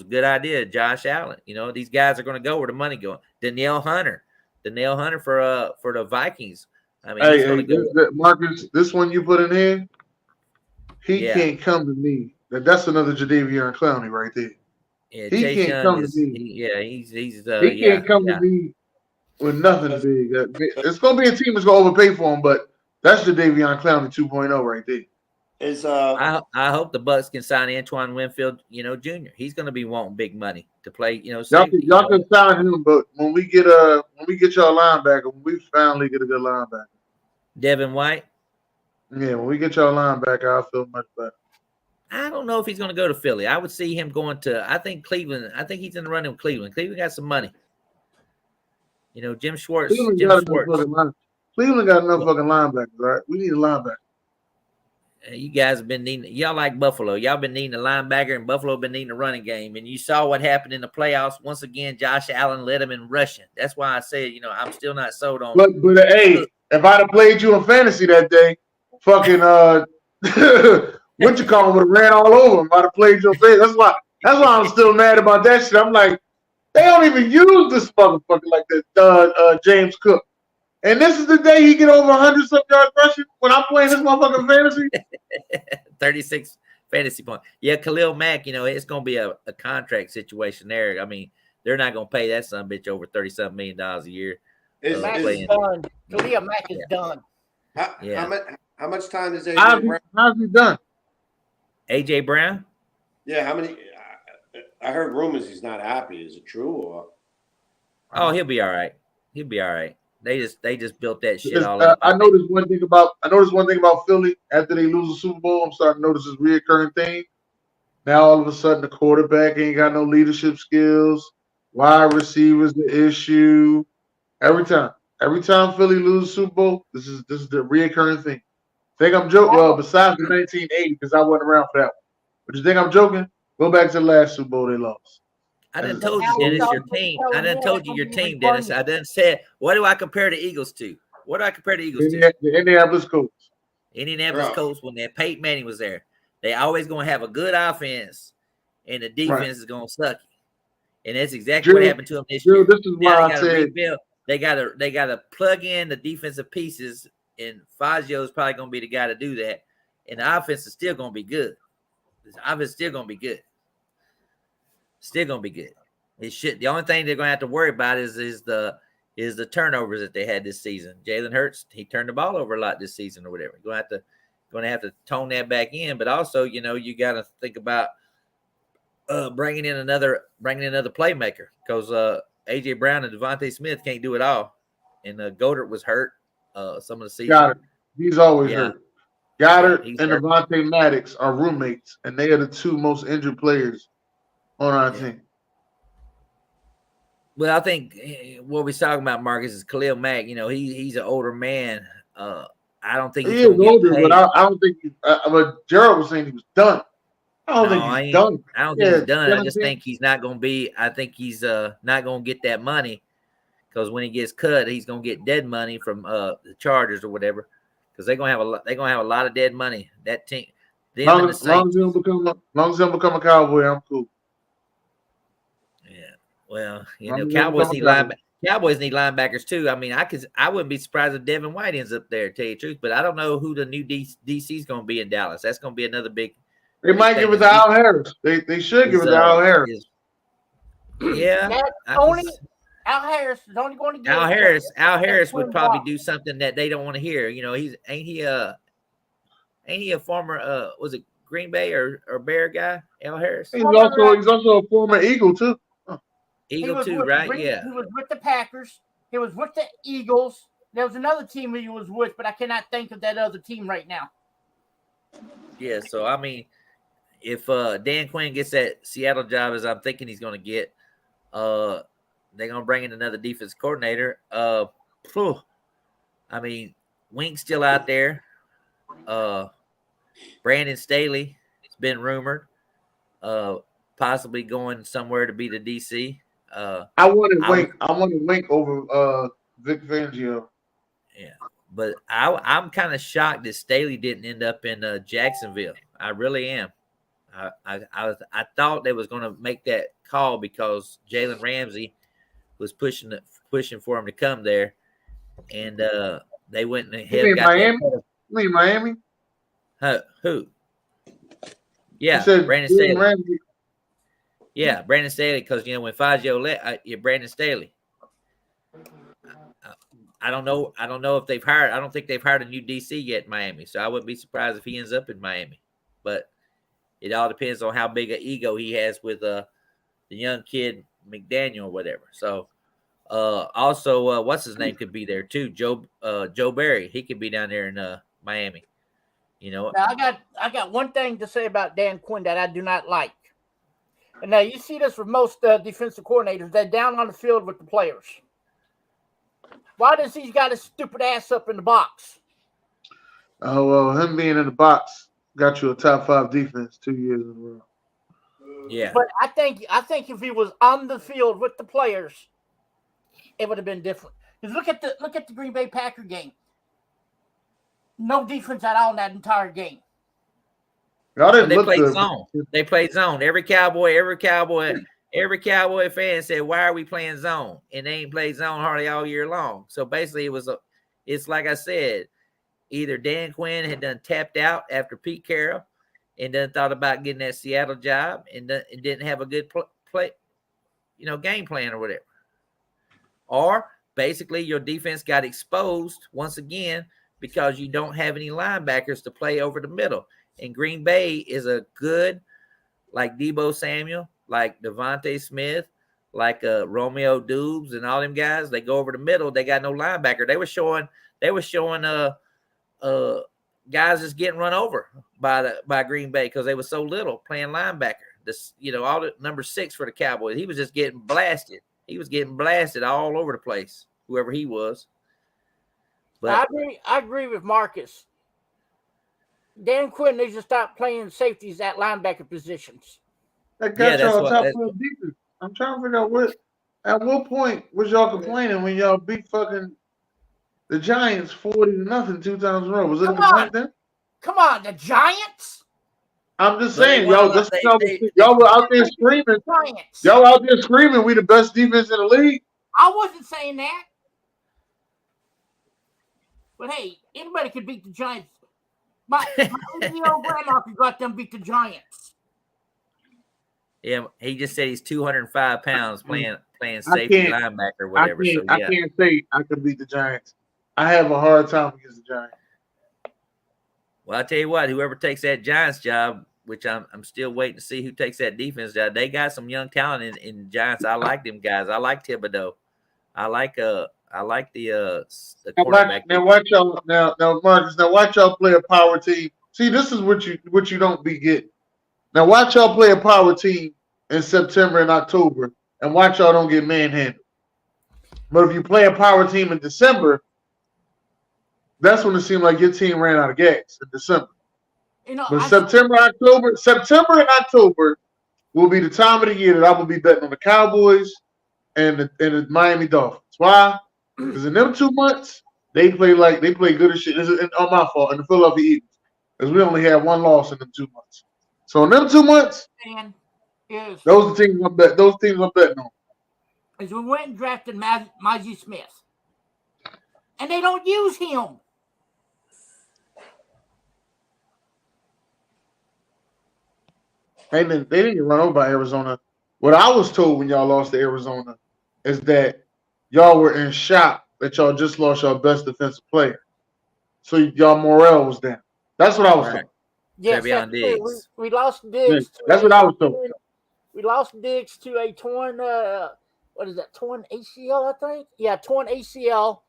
good idea. Josh Allen. These guys are gonna go where the money going. Danielle Hunter. the nail hunter for the Vikings. I mean, he's gonna go. Marcus, this one you put in here, he can't come to me. That's another Jadeveon Clowney right there. Yeah, he Chase can't Young come is. to me. He can't come to me with nothing big. It's gonna be a team that's gonna overpay for him, but that's Jadeveon Clowney 2.0 right there. I hope the Bucks can sign Antoine Winfield, Jr. He's going to be wanting big money to play, Y'all can sign him, but when we get y'all linebacker, when we finally get a good linebacker, Devin White. Yeah, when we get y'all linebacker, I feel much better. I don't know if he's going to go to Philly. I would see him going to. I think Cleveland. I think he's in the running with Cleveland. Cleveland got some money. Jim Schwartz. Cleveland got enough fucking linebackers, right? We need a linebacker. You guys have been needing. Y'all like Buffalo. Y'all been needing a linebacker, and Buffalo been needing a running game. And you saw what happened in the playoffs. Once again, Josh Allen led them in rushing. That's why I said, I'm still not sold on. But hey, if I'd have played you in fantasy that day, fucking what you call him would have ran all over him. I'd have played your fantasy. That's why I'm still mad about that shit. I'm like, they don't even use this motherfucker like that. James Cook. And this is the day he get over 100-some yards rushing when I'm playing this motherfucking fantasy. 36 fantasy points. Yeah, Khalil Mack, it's going to be a contract situation there. I mean, they're not going to pay that son bitch over $37 million a year. Mack is done. Khalil Mack is done. How much time is AJ Brown? How's he done? AJ Brown? Yeah, how many? I heard rumors he's not happy. Is it true or? Oh, he'll be all right. He'll be all right. They just built that shit all up. I noticed one thing about Philly after they lose the Super Bowl. I'm starting to notice this reoccurring thing. Now all of a sudden the quarterback ain't got no leadership skills. Wide receivers the issue. Every time Philly loses Super Bowl, this is the reoccurring thing. Think I'm joking? Well, besides the 1980, because I wasn't around for that one. But you think I'm joking? Go back to the last Super Bowl they lost. I done told you, Dennis, your team. I done told you your team, Dennis. I done said, what do I compare the Eagles to? What do I compare the Eagles to? The Indianapolis Colts. Indianapolis Colts, when that Peyton Manning was there, they always going to have a good offense, and the defense is going to suck you. And that's exactly what happened to them this year. This is why I said rebuild. They gotta plug in the defensive pieces, and Fazio is probably going to be the guy to do that. And the offense is still going to be good. The offense is still going to be good. Still gonna be good. The only thing they're gonna have to worry about is the turnovers that they had this season. Jalen Hurts, he turned the ball over a lot this season or whatever. You're gonna have to tone that back in. But also, you got to think about bringing in another playmaker, because AJ Brown and Devontae Smith can't do it all, and Goddard was hurt some of the season. Goddard, he's always hurt. Goddard and Devontae Maddox are roommates, and they are the two most injured players on our team. Well, I think what we're talking about, Marcus, is Khalil Mack. He's an older man. I don't think he is older, but I don't think. But Gerald was saying he was done. I don't think he's done. I don't think he's done. I just think he's not going to be. I think he's not going to get that money, because when he gets cut, he's going to get dead money from the Chargers or whatever, because they're going to have a lot of dead money. That team. Long as he don't become a Cowboy, I'm cool. Well, Cowboys need linebackers too. I mean, I wouldn't be surprised if Devin White ends up there, to tell you the truth. But I don't know who the new DC is going to be in Dallas. That's going to be another big. They might give it to Al Harris. They should give it to Al Harris. Al Harris is only going to get Al Harris would probably do something that they don't want to hear. Ain't he a former was it Green Bay or Bear guy? Al Harris. He's also a former Eagle too. Eagle too, right? Yeah. He was with the Packers. He was with the Eagles. There was another team he was with, but I cannot think of that other team right now. Yeah, so I mean, if Dan Quinn gets that Seattle job, as I'm thinking he's going to get, they're going to bring in another defense coordinator. I mean, Wink's still out there. Brandon Staley, it's been rumored, possibly going somewhere to be the DC. I wanted Wink over Vic Fangio. Yeah, but I'm kind of shocked that Staley didn't end up in Jacksonville. I really am. I thought they was going to make that call because Jalen Ramsey was pushing pushing for him to come there, and they went and you mean got Miami? You mean Miami? Who? Yeah, Brandon Staley. Yeah, Brandon Staley. Because when Fazio left, Brandon Staley. I don't know if they've hired. I don't think they've hired a new DC yet in Miami. So I wouldn't be surprised if he ends up in Miami. But it all depends on how big an ego he has with the young kid McDaniel or whatever. So also, what's his name could be there too. Joe Barry. He could be down there in Miami. Now, I got one thing to say about Dan Quinn that I do not like. And now you see this with most defensive coordinators. They're down on the field with the players. Why does he got his stupid ass up in the box? Oh, well, him being in the box got you a top 5 defense 2 years in a row. Yeah. But I think if he was on the field with the players, it would have been different. Because look at the Green Bay Packer game. No defense at all in that entire game. Y'all didn't look played good. Zone. They played zone. Every Cowboy fan said, "Why are we playing zone?" And they ain't played zone hardly all year long. So basically, it's like I said, either Dan Quinn had done tapped out after Pete Carroll, and then thought about getting that Seattle job, and didn't have a good game plan or whatever. Or basically, your defense got exposed once again because you don't have any linebackers to play over the middle. And Green Bay is a good, like Deebo Samuel, like Devontae Smith, like Romeo Dubes and all them guys. They go over the middle. They got no linebacker. They were showing guys just getting run over by Green Bay because they were so little playing linebacker. All the number 6 for the Cowboys. He was just getting blasted. He was getting blasted all over the place, whoever he was. But I agree with Marcus. Dan Quinn needs to stop playing safeties at linebacker positions. That got y'all top 4 defense. I'm trying to figure out at what point was y'all complaining when y'all beat fucking the Giants 40-0 2 times in a row? Was it a complaint then? Come on, the Giants? I'm just saying, y'all were out there screaming. Y'all out there screaming, we the best defense in the league. I wasn't saying that. But hey, anybody could beat the Giants. My 80-year-old grandma got them beat the Giants. Yeah, he just said he's 205 pounds playing safety linebacker or whatever. I can't say I could beat the Giants. I have a hard time against the Giants. Well, I tell you what, whoever takes that Giants job, which I'm still waiting to see who takes that defense job. They got some young talent in Giants. I like them guys. I like Thibodeau. I like the quarterback. Now watch y'all. Now Marcus. Now watch y'all play a power team. See, this is what you don't be getting. Now watch y'all play a power team in September and October, and watch y'all don't get manhandled. But if you play a power team in December, that's when it seemed like your team ran out of gas in December. But September and October will be the time of the year that I will be betting on the Cowboys and the Miami Dolphins. Why? Because in them 2 months, they play good as shit. It's on my fault. And the Philadelphia Eagles. Because we only had 1 loss in them 2 months. So in them 2 months, those teams I'm betting on. Is we went and drafted Mizzie Smith. And they don't use him. They didn't get run over by Arizona. What I was told when y'all lost to Arizona is that y'all were in shock that y'all just lost your best defensive player. So y'all morale was down. That's what I was told. Yes, we lost Diggs. That's what I was told. We lost Diggs to a torn, torn ACL, I think? Yeah, torn ACL.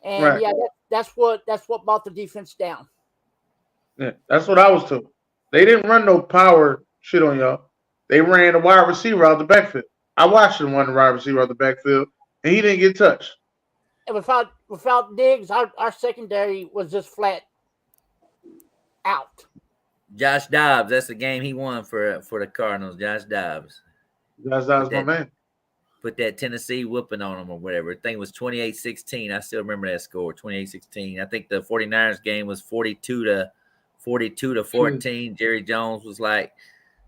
And that's what brought the defense down. Yeah, that's what I was told. They didn't run no power shit on y'all. They ran a wide receiver out the backfield. I watched him run the wide receiver out the backfield, and he didn't get touched. And without Diggs, our secondary was just flat out. Josh Dobbs, that's the game he won for the Cardinals. Josh Dobbs. Josh Dobbs, my man. Put that Tennessee whooping on him or whatever. The thing was 28-16. I still remember that score, 28-16. I think the 49ers game was 42-14. Jerry Jones was like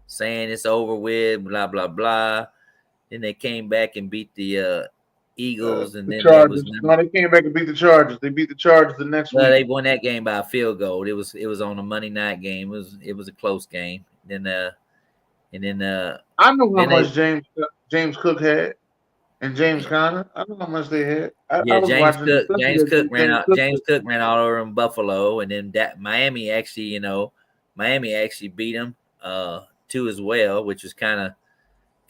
saying it's over with, blah, blah, blah. Then they came back and beat the Eagles, and The then they was Chargers. No, they came back and beat the Chargers. They beat the Chargers the next well, week. they won that game by a field goal. It was on a Monday night game. It was a close game. I know how much James Cook had and James Conner. I know how much they had. I yeah, was watching, especially James Cook ran all over in Buffalo, and then that Miami actually beat them too as well, which was kind of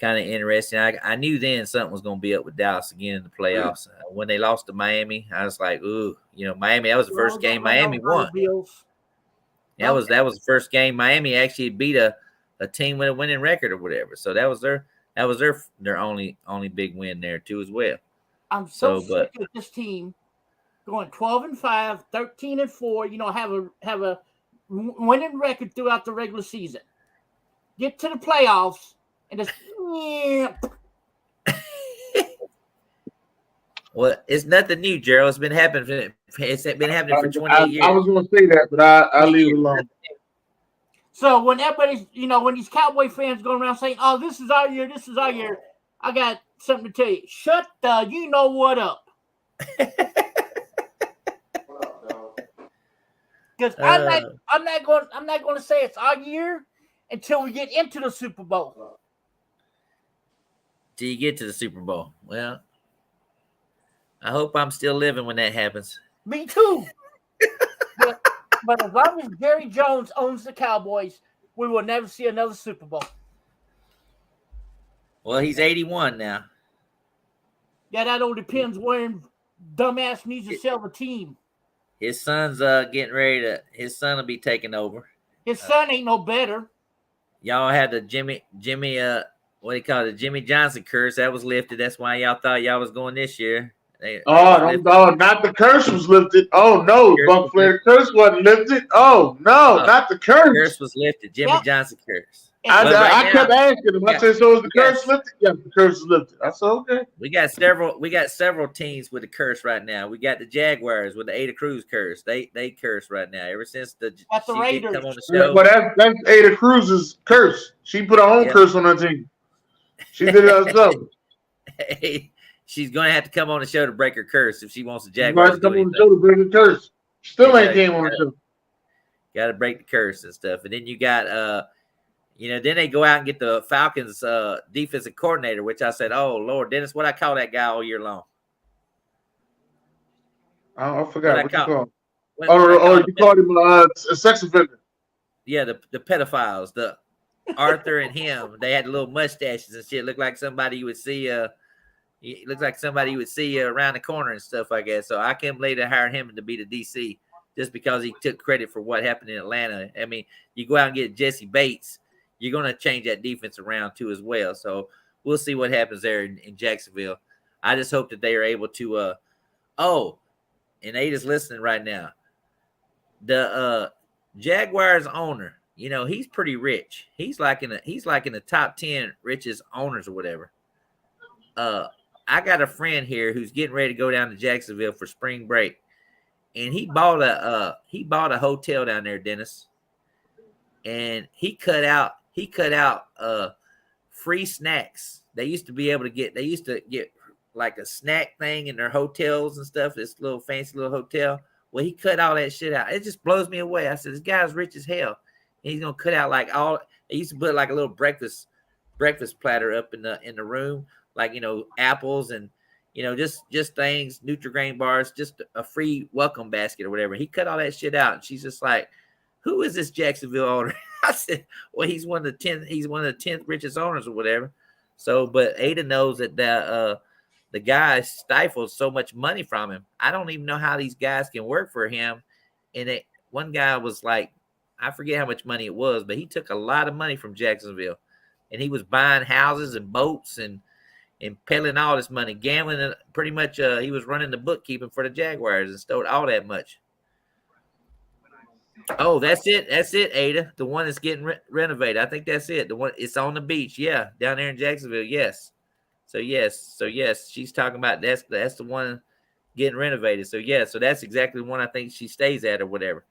interesting. I knew then something was going to be up with Dallas again in the playoffs. When they lost to Miami, I was like, ooh, Miami. That was the first game Miami won. That was the first game Miami actually beat a team with a winning record or whatever. So that was their only big win there too as well. I'm so sick of this team going 12-5, 13-4. Have a winning record throughout the regular season. Get to the playoffs and just. Well, it's nothing new, Gerald. It's been happening. It's been happening for 28 years. I was going to say that, but I leave it alone. So when everybody's, when these Cowboy fans go around saying, "Oh, this is our year, I got something to tell you. Shut the you know what up. Because I'm not going to say it's our year until we get into the Super Bowl. Till you get to the Super Bowl. Well, I hope I'm still living when that happens. Me too. but as long as Jerry Jones owns the Cowboys, we will never see another Super Bowl. Well, he's 81 now. Yeah, that all depends when dumbass needs to sell the team. His son's getting ready to. His son will be taking over. His son ain't no better. Y'all had the Jimmy what do you call it? The Jimmy Johnson curse that was lifted. That's why y'all thought y'all was going this year. Not the curse was lifted. Oh no, Buc Flair curse wasn't lifted. Oh no, not the curse. The curse was lifted. Jimmy Johnson curse. I kept asking him. I said, "So is the curse lifted?" Yeah, the curse is lifted. I said, "Okay." We got several teams with the curse right now. We got the Jaguars with the Ada Cruz curse. They curse right now. Ever since the Raiders come on the show. But that's Ada Cruz's curse. She put her own curse on her team. She did it herself. Hey, she's gonna have to come on the show to break her curse if she wants the Jaguars. Come on the show to break the curse. Still ain't came on the show. Got to break the curse and stuff, and then you got then they go out and get the Falcons defensive coordinator, which I said, "Oh Lord, Dennis, what I call that guy all year long." I forgot what you call. You called him a sex offender. Yeah, the pedophiles, the Arthur and him. They had little mustaches and shit. Looked like somebody you would see. It looks like somebody you would see around the corner and stuff like that. So I can't believe they hired him to be the DC just because he took credit for what happened in Atlanta. I mean, you go out and get Jesse Bates, you're going to change that defense around too as well. So we'll see what happens there in Jacksonville. I just hope that they are able to. And Ada's listening right now. The Jaguars owner, he's pretty rich. He's like in the top 10 richest owners or whatever. I got a friend here who's getting ready to go down to Jacksonville for spring break, and he bought a hotel down there, Dennis. And he cut out free snacks. They used to get like a snack thing in their hotels and stuff. This little fancy little hotel. Well, he cut all that shit out. It just blows me away. I said, this guy's rich as hell. And he's gonna cut out like all. They used to put like a little breakfast platter up in the room, like apples and just things, Nutri-Grain bars, just a free welcome basket or whatever. He cut all that shit out, and she's just like, "Who is this Jacksonville owner?" I said, "Well, he's one of the 10th richest owners or whatever." So, but Ada knows that the guy stifles so much money from him. I don't even know how these guys can work for him. And one guy was like, I forget how much money it was, but he took a lot of money from Jacksonville, and he was buying houses and boats and peddling all this money, gambling. And pretty much, he was running the bookkeeping for the Jaguars and stole all that much. Oh, that's it. That's it, Ada. The one that's getting renovated. I think that's it. The one it's on the beach. Yeah, down there in Jacksonville. Yes. So yes, she's talking about that's the one getting renovated. So yeah, so that's exactly the one I think she stays at or whatever.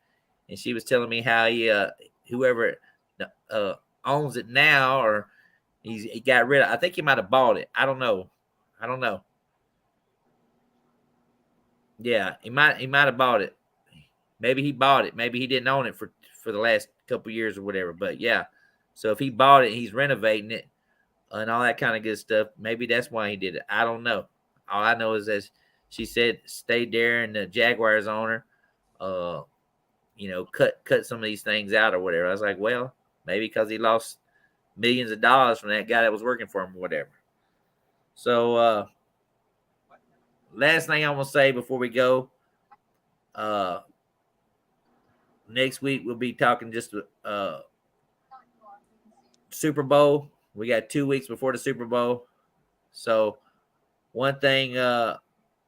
And she was telling me how whoever owns it now, or he got rid of. I think he might have bought it. I don't know. Yeah, he might have bought it. Maybe he bought it. Maybe he didn't own it for the last couple years or whatever. But yeah, so if he bought it, he's renovating it and all that kind of good stuff. Maybe that's why he did it. I don't know. All I know is that she said stayed there and the Jaguars owner, cut some of these things out or whatever. I was like, well, maybe because he lost millions of dollars from that guy that was working for him or whatever. So last thing I'm gonna say before we go, next week we'll be talking just Super Bowl. We got 2 weeks before the Super Bowl. So one thing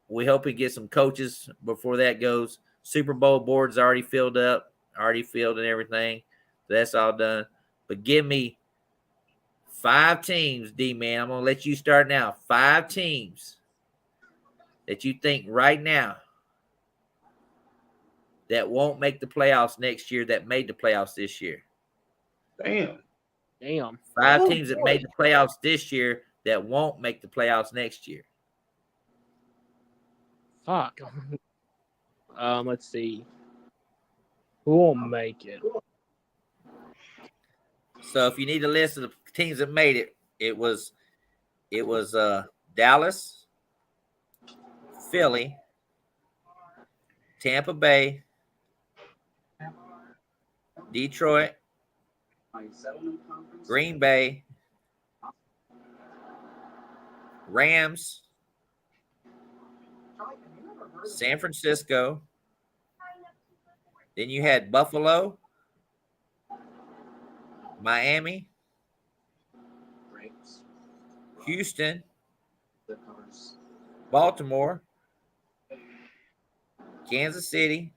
we hope we get some coaches before that goes. Super Bowl board's already filled and everything. So that's all done. But give me 5 teams, D-Man. I'm going to let you start now. 5 teams that you think right now that won't make the playoffs next year that made the playoffs this year. Damn. 5 teams that made the playoffs this year that won't make the playoffs next year. Fuck. Let's see. Who will make it? So if you need a list of the teams that made it, it was Dallas, Philly, Tampa Bay, Detroit, Green Bay, Rams, San Francisco. Then you had Buffalo, Miami, Houston, Baltimore, Kansas City,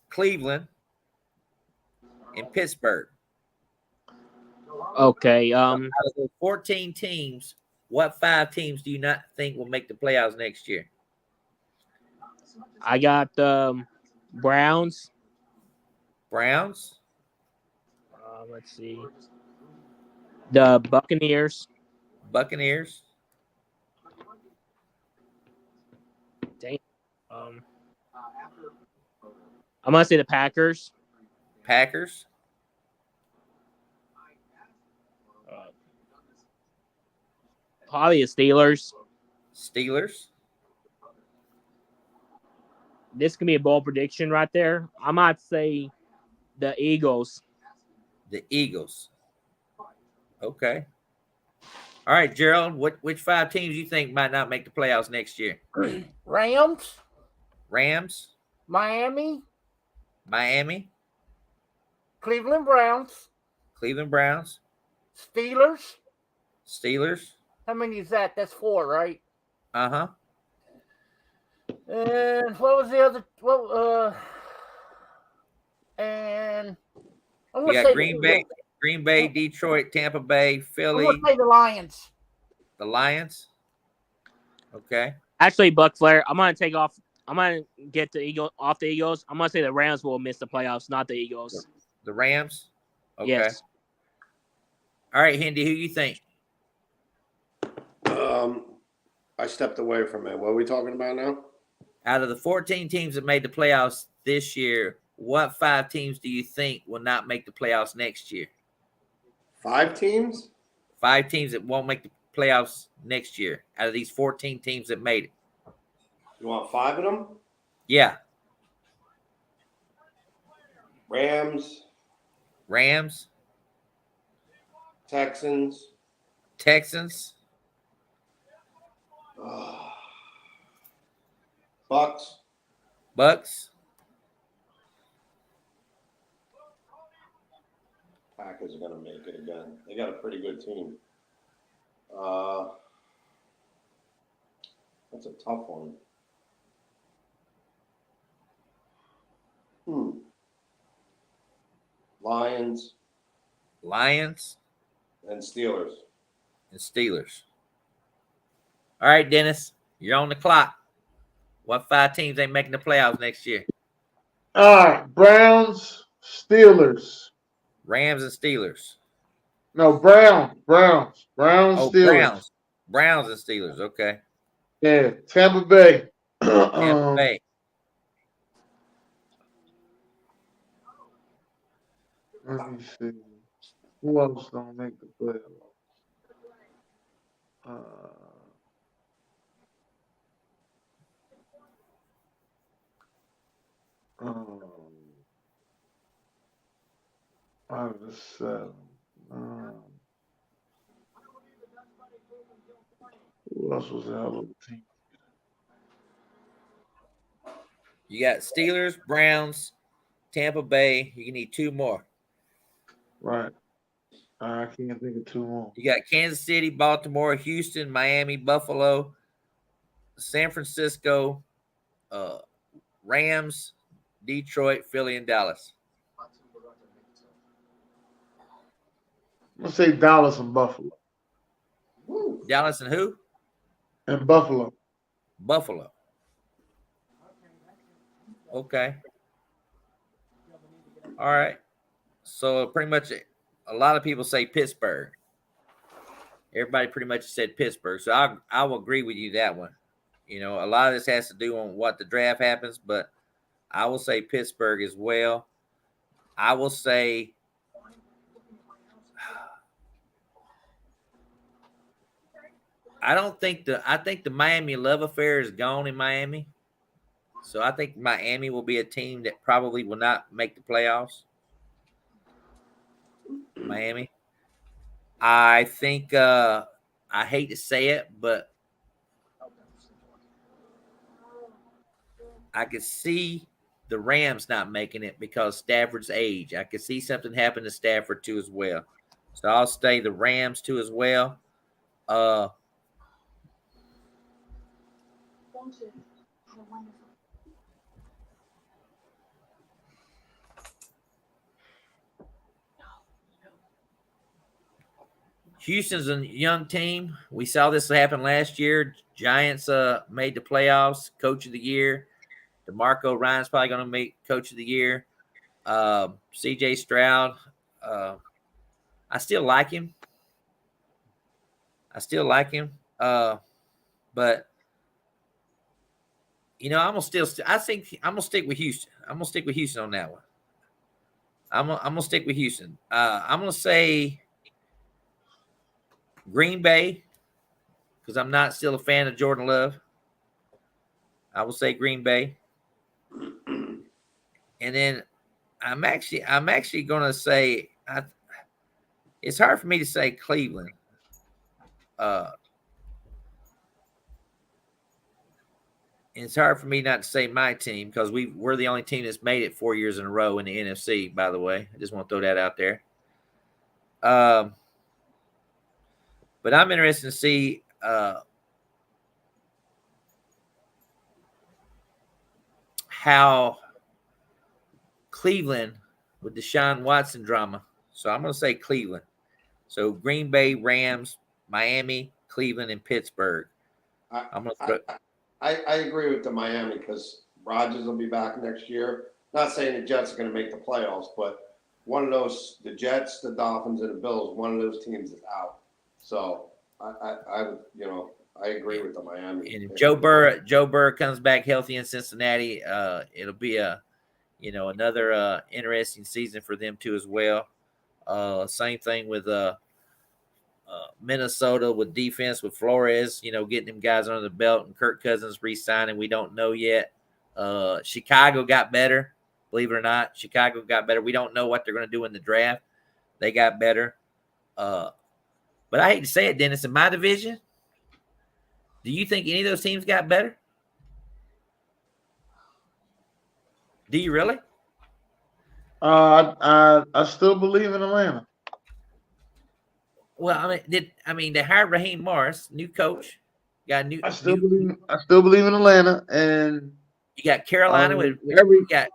Cleveland, and Pittsburgh. Okay. Out of the 14 teams, what 5 teams do you not think will make the playoffs next year? I got the Browns. Browns. Let's see. The Buccaneers. Buccaneers. Damn. I'm gonna say the Packers. Packers. Probably the Steelers. Steelers. This can be a bold prediction right there. I might say the Eagles. The Eagles. Okay. All right, Gerald. Which 5 teams you think might not make the playoffs next year? Rams. Rams. Miami. Cleveland Browns. Cleveland Browns. Steelers. How many is that? That's 4, right? Uh-huh. And what was the other? And I'm We gonna got say Green Bay, Detroit, Tampa Bay, Philly. I'm gonna say the Lions. The Lions. Okay. Actually, Buc Flair, I'm gonna take off. I'm gonna get the Eagles off the Eagles. I'm gonna say the Rams will miss the playoffs, not the Eagles. The Rams. Okay. Yes. All right, Hindy, who you think? I stepped away from it. What are we talking about now? Out of the 14 teams that made the playoffs this year, what 5 teams do you think will not make the playoffs next year? 5 teams? 5 teams that won't make the playoffs next year out of these 14 teams that made it. You want 5 of them? Yeah. Rams. Texans. Bucks. Packers are going to make it again. They got a pretty good team. That's a tough one. Lions. And Steelers. All right, Dennis, you're on the clock. What 5 teams ain't making the playoffs next year? All right, Browns, Steelers, Rams and Steelers. No, Browns, Oh, Steelers. Browns and Steelers. Okay. Yeah, Tampa Bay. Tampa Bay. Let me see. Who else don't make the playoffs? Out of the 7. Who else was out of the team? You got Steelers, Browns, Tampa Bay. You need 2 more. Right. I can't think of 2 more. You got Kansas City, Baltimore, Houston, Miami, Buffalo, San Francisco, Rams, Detroit, Philly, and Dallas. I'm going to say Dallas and Buffalo. Dallas and who? And Buffalo. Buffalo. Okay. All right. So pretty much a lot of people say Pittsburgh. Everybody pretty much said Pittsburgh. So I will agree with you that one. You know, a lot of this has to do on what the draft happens, but I will say Pittsburgh as well. I will say I think the Miami love affair is gone in Miami. So I think Miami will be a team that probably will not make the playoffs. Miami. I think I hate to say it, but I could see the Rams not making it because Stafford's age. I could see something happen to Stafford too as well. So I'll stay the Rams too as well. Houston's a young team. We saw this happen last year. Giants made the playoffs, coach of the year. DeMarco Ryan's probably going to make coach of the year. CJ Stroud, I still like him. But you know, I think I'm gonna stick with Houston. I'm gonna stick with Houston on that one. I'm gonna stick with Houston. I'm gonna say Green Bay because I'm not still a fan of Jordan Love. I will say Green Bay, and then I'm actually gonna say it's hard for me to say Cleveland. It's hard for me not to say my team because we're the only team that's made it 4 years in a row in the NFC, by the way. I just want to throw that out there. But I'm interested to see how Cleveland with Deshaun Watson drama. So I'm going to say Cleveland. So Green Bay, Rams, Miami, Cleveland, and Pittsburgh. I agree with the Miami because Rodgers will be back next year. Not saying the Jets are going to make the playoffs, but one of those, the Jets, the Dolphins, and the Bills, one of those teams is out. So I agree with the Miami. And if Joe Burrow comes back healthy in Cincinnati, it'll be another interesting season for them too as well. Same thing with Minnesota with defense with Flores, getting them guys under the belt, and Kirk Cousins re-signing. We don't know yet. Chicago got better, believe it or not. Chicago got better. We don't know what they're going to do in the draft. They got better. But I hate to say it, Dennis, in my division, do you think any of those teams got better? Do you really? I still believe in Atlanta. Well, they hired Raheem Morris, new coach. Got new. I still believe in Atlanta, and you got Carolina with you got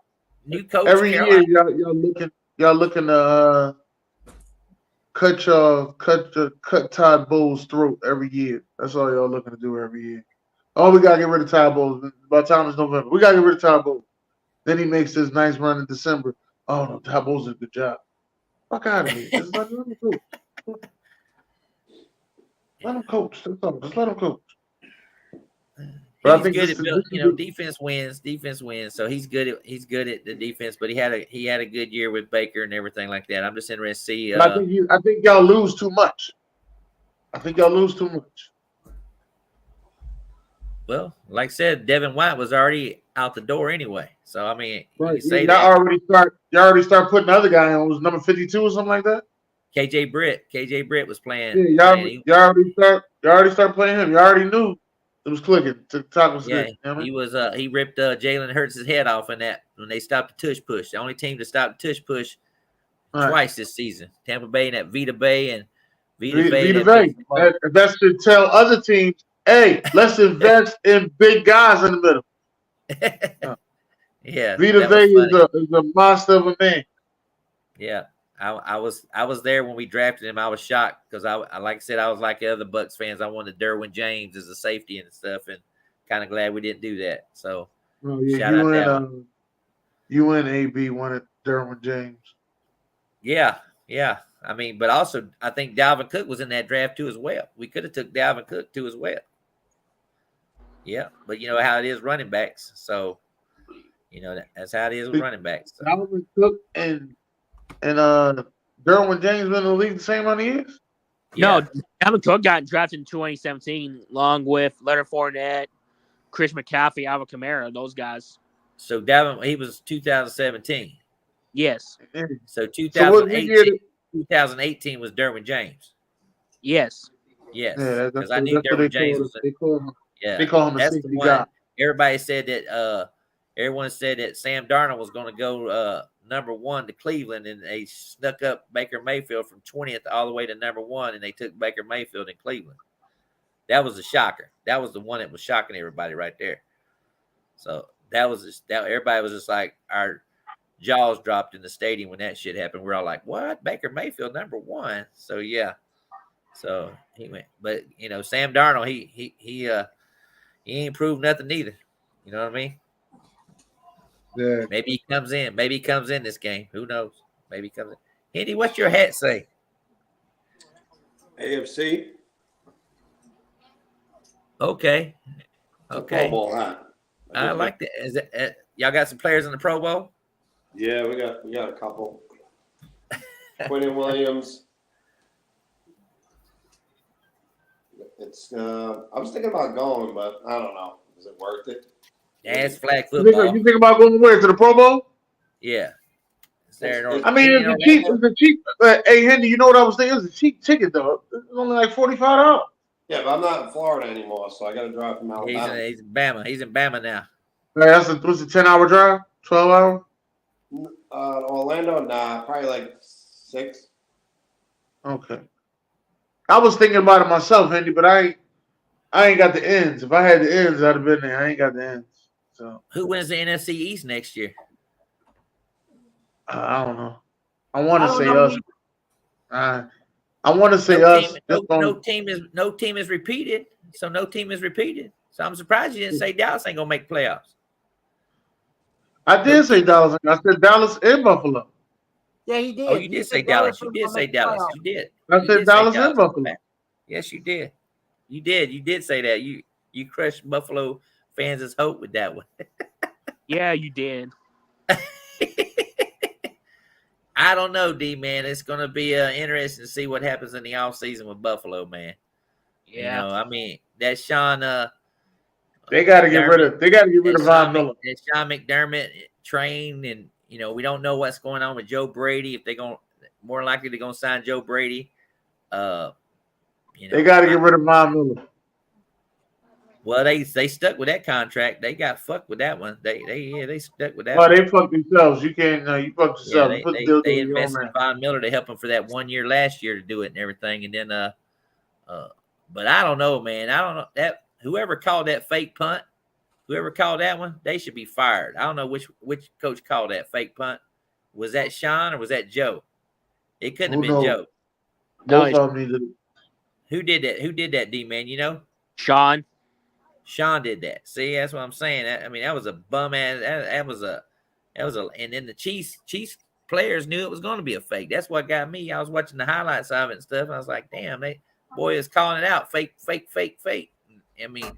new coach. Every Carolina. year, y'all looking to cut Todd Bowles' throat every year. That's all y'all looking to do every year. Oh, we gotta get rid of Todd Bowles. By the time it's November, we gotta get rid of Todd Bowles. Then he makes this nice run in December. Oh no, Todd Bowles did a good job. Fuck out of here. Just let him coach. Let him coach. That's all. Just let him coach. But he's good at defense wins. So he's good at the defense. But he had a good year with Baker and everything like that. I'm just interested to see. I think y'all lose too much. Well, like I said, Devin White was already out the door anyway. So I mean, right. You say y'all that. already start putting the other guy on. Was number 52 or something like that? KJ Britt was playing. Yeah, y'all already start playing him. You already knew it was clicking. He was he ripped Jalen Hurts' head off in that when they stopped the tush push. The only team to stop the tush push twice this season. Tampa Bay and at Vita Bay and Vita Bay. That should tell other teams, hey, let's invest in big guys in the middle. Yeah. Vita Bay is a monster of a man. Yeah. I was there when we drafted him. I was shocked because I like I said, I was like the other Bucs fans. I wanted Derwin James as a safety and stuff, and kind of glad we didn't do that. So shout out that one. You and AB wanted Derwin James. Yeah. I mean, but also I think Dalvin Cook was in that draft too as well. We could have took Dalvin Cook too as well. Yeah, but you know how it is running backs. So that's how it is with running backs. So. Dalvin Cook and Derwin James been in the league the same amount of years? Yeah. No, Dalvin Cook got drafted in 2017 along with Leonard Fournette, Chris McCaffrey, Alvin Kamara, those guys. So Dalvin, he was 2017. Yes. So 2018 was Derwin James. Yes. Yes. Because I knew Derwin James. They call him a that's safety the one. guy. Everybody said that. Everyone said that Sam Darnold was going to go number 1 to Cleveland, and they snuck up Baker Mayfield from 20th all the way to number 1, and they took Baker Mayfield in Cleveland. That was a shocker. That was the one that was shocking everybody right there. So that everybody was just like, our jaws dropped in the stadium when that shit happened. We're all like, what? Baker Mayfield number 1? So yeah. So he went, but Sam Darnold, he ain't proved nothing either. You know what I mean? Yeah. Maybe he comes in. Maybe he comes in this game. Who knows? Maybe he comes in. Henry, what's your hat say? AFC. Okay. Pro Bowl hat. I like that. Is it, y'all got some players in the Pro Bowl? Yeah, we got a couple. Quentin Williams. It's I was thinking about going, but I don't know. Is it worth it? Yeah, it's flag football. You think about going where, to the Pro Bowl? Yeah. I mean, it's a cheap. Hey, Henry, you know what I was thinking? It was a cheap ticket, though. It's only like $45. Yeah, but I'm not in Florida anymore, so I got to drive from Alabama. He's in Bama. He's in Bama now. What's a 10-hour drive? 12 hours? Orlando, nah, probably like 6. Okay. I was thinking about it myself, Henry, but I ain't got the ends. If I had the ends, I'd have been there. I ain't got the ends. So who wins the NFC East next year? I don't know. I want to say us. I want to say us. No team is repeated. So no team is repeated. So I'm surprised you didn't say Dallas ain't gonna make playoffs. I did say Dallas. I said Dallas and Buffalo. Yeah, he did. Oh, you did say Dallas. You did say Dallas. You did. I said Dallas and Buffalo. Yes, you did. You did. You did say that. You crushed Buffalo fans' hope with that one. Yeah, you did. I don't know, D man. It's gonna be interesting to see what happens in the offseason with Buffalo, man. Yeah, I mean that Sean. They got to get rid of. They got to get rid of Von Miller. That Sean McDermott trained, and we don't know what's going on with Joe Brady. If they're more likely they're gonna sign Joe Brady. They got to get rid of Von Miller. Well, they stuck with that contract. They got fucked with that one. They stuck with that. Well, they fucked themselves. You can't. You fucked yourself. Yeah, they invested in Von Miller to help him for that 1 year last year to do it and everything. And then, but I don't know, man. I don't know that whoever called that fake punt, whoever called that one, they should be fired. I don't know which coach called that fake punt. Was that Sean or was that Joe? It couldn't have been Joe. Both of them. Who did that? Who did that, D man? Sean did that. See, that's what I'm saying. I mean, that was a bum ass. That was a. And then the Chiefs players knew it was going to be a fake. That's what got me. I was watching the highlights of it and stuff. And I was like, damn, boy is calling it out. Fake, fake, fake, fake. I mean,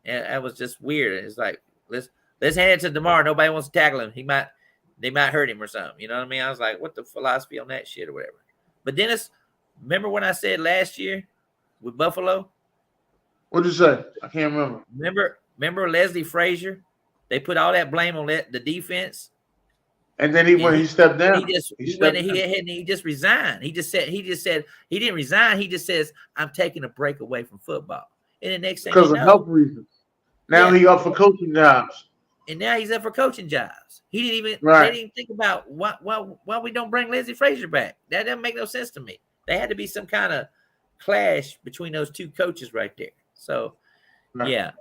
and that was just weird. It's like, let's hand it to DeMar. Nobody wants to tackle him. They might hurt him or something. You know what I mean? I was like, what the philosophy on that shit or whatever. But Dennis, remember when I said last year with Buffalo? What'd you say? I can't remember. Remember Leslie Frazier? They put all that blame on the defense. And then he stepped down. He went ahead and he just resigned. He just said he didn't resign. He just says, I'm taking a break away from football. And the next thing because of health reasons. Now he up for coaching jobs. And now he's up for coaching jobs. He didn't even right. They didn't even think about why we don't bring Leslie Frazier back. That doesn't make no sense to me. There had to be some kind of clash between those two coaches right there. So yeah.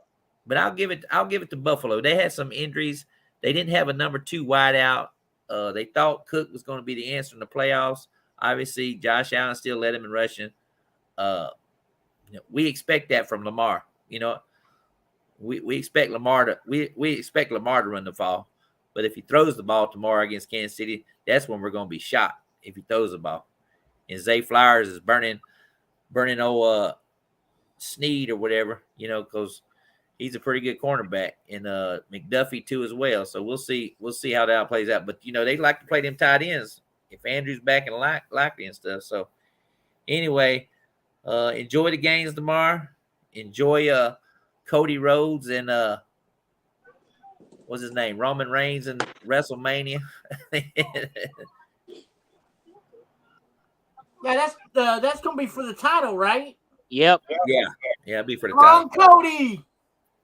But I'll give it to Buffalo. They had some injuries. They didn't have a number 2 wide out. They thought Cook was going to be the answer in the playoffs. Obviously, Josh Allen still led him in rushing. We expect that from Lamar. You know, we expect Lamar to run the ball. But if he throws the ball tomorrow against Kansas City, that's when we're going to be shot if he throws the ball. And Zay Flowers is burning old Snead or whatever, you know, because he's a pretty good cornerback, and McDuffie too as well. So we'll see how that plays out. But you know, they like to play them tight ends if Andrew's back and likely and stuff. So anyway, enjoy the games tomorrow. Enjoy Cody Rhodes and what's his name? Roman Reigns and WrestleMania. Yeah, that's gonna be for the title, right? Yep. Yeah, it'll be for the title. Cody.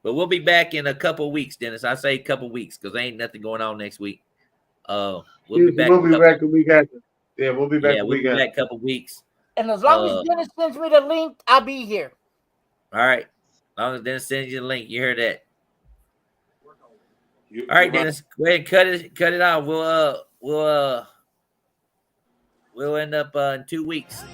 But we'll be back in a couple of weeks, Dennis. I say a couple of weeks because there ain't nothing going on next week. We'll be back the week after. Yeah, we'll be back. Yeah, we'll be back a couple of weeks. And as long as Dennis sends me the link, I'll be here. All right. As long as Dennis sends you the link, you heard that. All right, Dennis, go ahead and cut it off. We'll end up in 2 weeks.